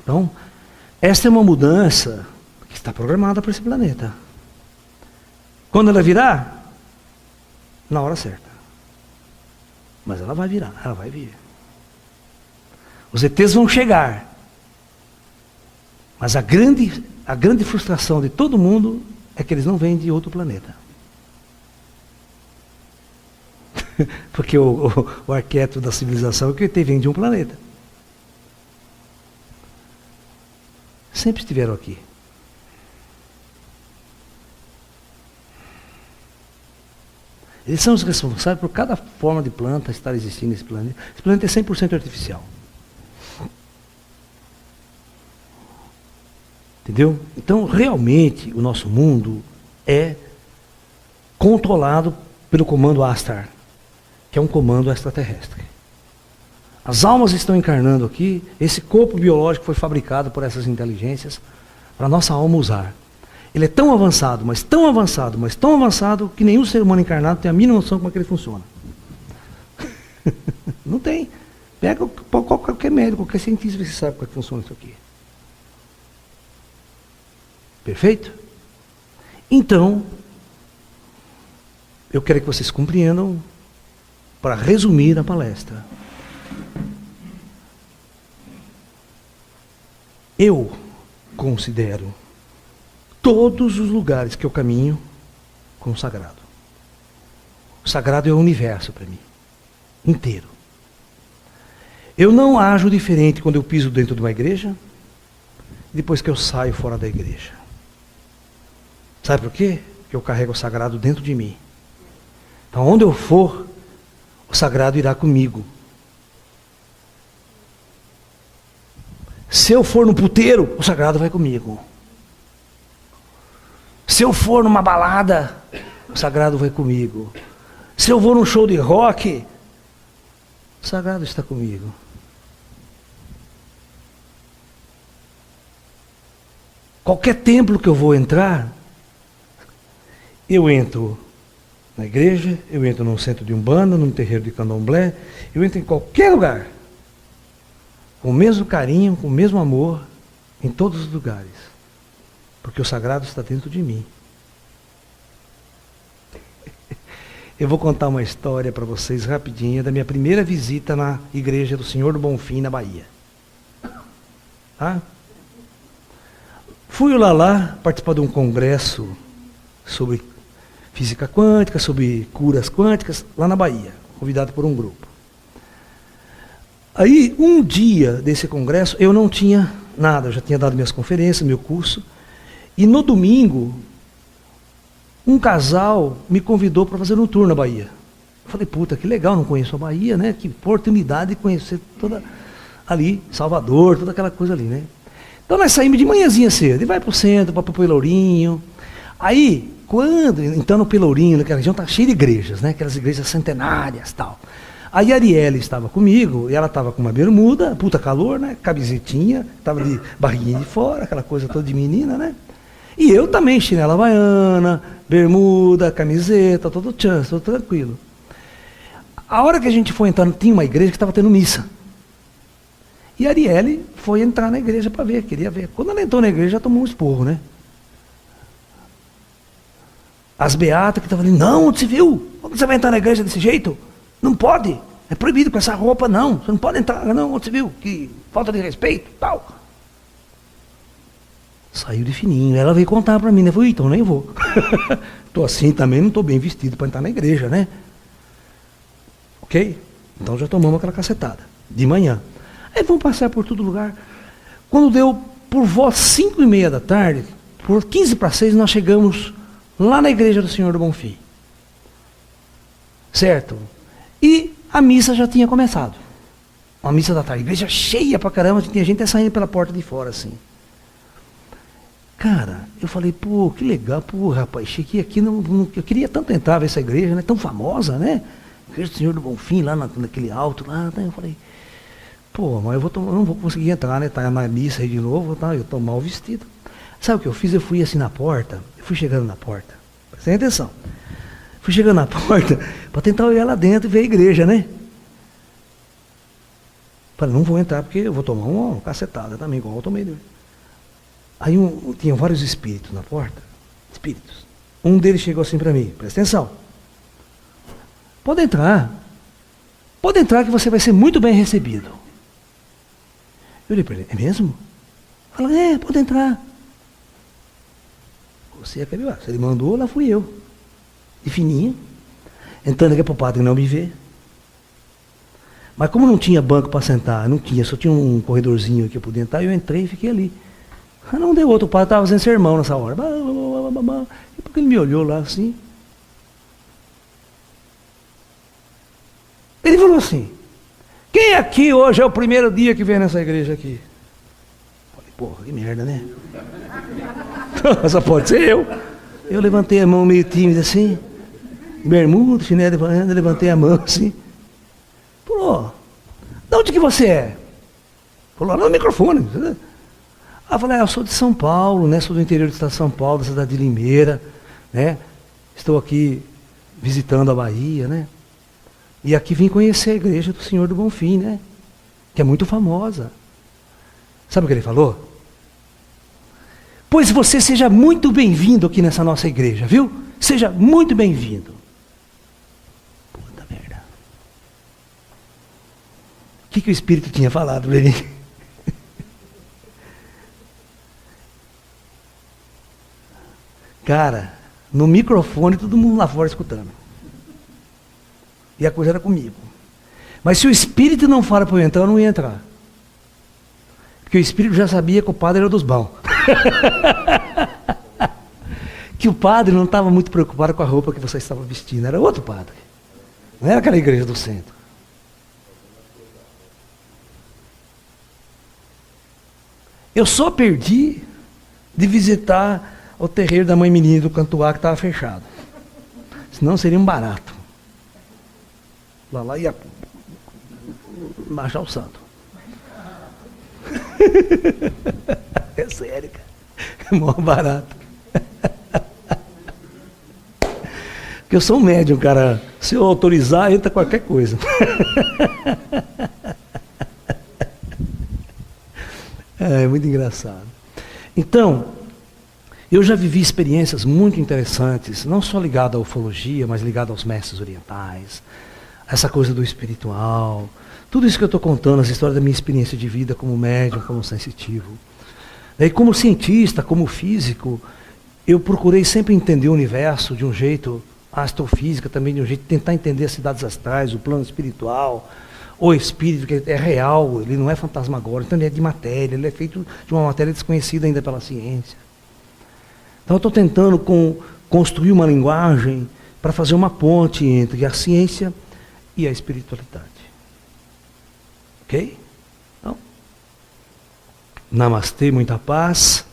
Então, esta é uma mudança que está programada para esse planeta. Quando ela virar? Na hora certa. Mas ela vai virar, ela vai vir. Os ETs vão chegar. Mas a grande frustração de todo mundo é que eles não vêm de outro planeta. Porque o arquétipo da civilização é que o ET vem de um planeta. Sempre estiveram aqui. Eles são os responsáveis por cada forma de planta estar existindo nesse planeta. Esse planeta é 100% artificial. Entendeu? Então, realmente, o nosso mundo é controlado pelo comando Astar, que é um comando extraterrestre. As almas estão encarnando aqui, esse corpo biológico foi fabricado por essas inteligências para a nossa alma usar. Ele é tão avançado, mas tão avançado, mas tão avançado, que nenhum ser humano encarnado tem a mínima noção como é que ele funciona. Não tem. Pega qualquer médico, qualquer cientista, você sabe como é que funciona isso aqui. Perfeito? Então, eu quero que vocês compreendam, para resumir a palestra. Eu considero todos os lugares que eu caminho como sagrado. O sagrado é o universo para mim, inteiro. Eu não ajo diferente quando eu piso dentro de uma igreja, depois que eu saio fora da igreja. Sabe por quê? Porque eu carrego o sagrado dentro de mim. Então, onde eu for, o sagrado irá comigo. Se eu for no puteiro, o sagrado vai comigo. Se eu for numa balada, o sagrado vai comigo. Se eu vou num show de rock, o sagrado está comigo. Qualquer templo que eu vou entrar, eu entro na igreja, eu entro num centro de umbanda, num terreiro de candomblé, eu entro em qualquer lugar, com o mesmo carinho, com o mesmo amor, em todos os lugares. Porque o sagrado está dentro de mim. Eu vou contar uma história para vocês rapidinha da minha primeira visita na igreja do Senhor do Bonfim, na Bahia. Tá? Fui lá participar de um congresso sobre física quântica, sobre curas quânticas, lá na Bahia, convidado por um grupo. Aí, um dia desse congresso, eu não tinha nada, eu já tinha dado minhas conferências, meu curso, e no domingo, um casal me convidou para fazer um tour na Bahia. Eu falei, puta, que legal, não conheço a Bahia, né? Que oportunidade de conhecer toda ali, Salvador, toda aquela coisa ali, né? Então nós saímos de manhãzinha cedo, e vai para o centro, para o Pelourinho. Aí, então no Pelourinho, naquela região, tá cheio de igrejas, né? Aquelas igrejas centenárias e tal. Aí a Arielle estava comigo, e ela estava com uma bermuda, puta calor, né? Camisetinha, estava de barriguinha de fora, aquela coisa toda de menina, né? E eu também, chinela havaiana, bermuda, camiseta, todo chance, todo tranquilo. A hora que a gente foi entrar, tinha uma igreja que estava tendo missa. E a Arielle foi entrar na igreja para ver, queria ver. Quando ela entrou na igreja, já tomou um esporro, né? As beatas que estavam ali, não, onde você viu? Como você vai entrar na igreja desse jeito? Não pode, é proibido com essa roupa, não. Você não pode entrar, não, onde você viu? Que falta de respeito, tal. Saiu de fininho, ela veio contar para mim, né? Eu falei, então nem vou. Estou assim também, não estou bem vestido para entrar na igreja, né? Ok? Então já tomamos aquela cacetada, de manhã. Aí vamos passar por todo lugar. Quando deu por volta 5:30 da tarde, por 15 para 6, nós chegamos lá na igreja do Senhor do Bonfim. Certo? E a missa já tinha começado. Uma missa da tarde. Igreja cheia pra caramba, tinha gente saindo pela porta de fora, assim. Cara, eu falei, pô, que legal, pô, rapaz, cheguei aqui, eu queria tanto entrar nessa igreja, né? Tão famosa, né? Igreja do Senhor do Bonfim, lá naquele alto, lá, né? Eu falei, pô, mas eu não vou conseguir entrar, né? Tá na missa aí de novo, tá? Eu tô mal vestido. Sabe o que eu fiz? Eu fui assim na porta, eu fui chegando na porta, prestem atenção. Fui chegando na porta para tentar olhar lá dentro e ver a igreja, né? Falei, não vou entrar porque eu vou tomar uma cacetada também, igual eu tomei. Aí tinham vários espíritos na porta, espíritos. Um deles chegou assim para mim, presta atenção. Pode entrar que você vai ser muito bem recebido. Eu olhei para ele, é mesmo? Falei, pode entrar. Você é aquele lá, se ele mandou, lá fui eu. De fininho, entrando aqui para o padre não me ver. Mas como não tinha banco para sentar, só tinha um corredorzinho que eu podia entrar, eu entrei e fiquei ali. Não deu outro, o padre estava fazendo sermão nessa hora. E porque ele me olhou lá assim. Ele falou assim, quem aqui hoje é o primeiro dia que vem nessa igreja aqui? Falei, porra, que merda, né? Só pode ser eu. Eu levantei a mão meio tímido assim, bermuda, chinelo, levantei a mão assim. Falou, de onde que você é? Falou, no microfone. Eu falei, eu sou de São Paulo, né? Sou do interior do estado de São Paulo, da cidade de Limeira, né? Estou aqui visitando a Bahia, né? E aqui vim conhecer a igreja do Senhor do Bonfim, né? Que é muito famosa. Sabe o que ele falou? Pois você seja muito bem-vindo aqui nessa nossa igreja, viu? Seja muito bem-vindo. Puta merda. O que o Espírito tinha falado para ele? Cara, no microfone, todo mundo lá fora escutando. E a coisa era comigo. Mas se o Espírito não fala para eu entrar, eu não ia entrar. Porque o Espírito já sabia que o padre era dos bons. Que o padre não estava muito preocupado com a roupa que você estava vestindo. Era outro padre. Não era aquela igreja do centro. Eu só perdi de visitar o terreiro da mãe menina do Cantuá que estava fechado. Senão seria um barato. Lá ia baixar o santo. É sério, cara. É mó barato. Porque eu sou um médium, cara. Se eu autorizar, entra qualquer coisa. É muito engraçado. Então, Eu já vivi experiências muito interessantes, não só ligadas à ufologia, mas ligadas aos mestres orientais, essa coisa do espiritual, tudo isso que eu estou contando, essa história da minha experiência de vida como médium, como sensitivo. E como cientista, como físico, eu procurei sempre entender o universo de um jeito, a astrofísica também de um jeito, tentar entender as cidades astrais, o plano espiritual, o espírito, que é real, ele não é fantasmagórico, então ele é de matéria, ele é feito de uma matéria desconhecida ainda pela ciência. Então eu estou tentando construir uma linguagem para fazer uma ponte entre a ciência e a espiritualidade. Ok? Então, namastê, muita paz.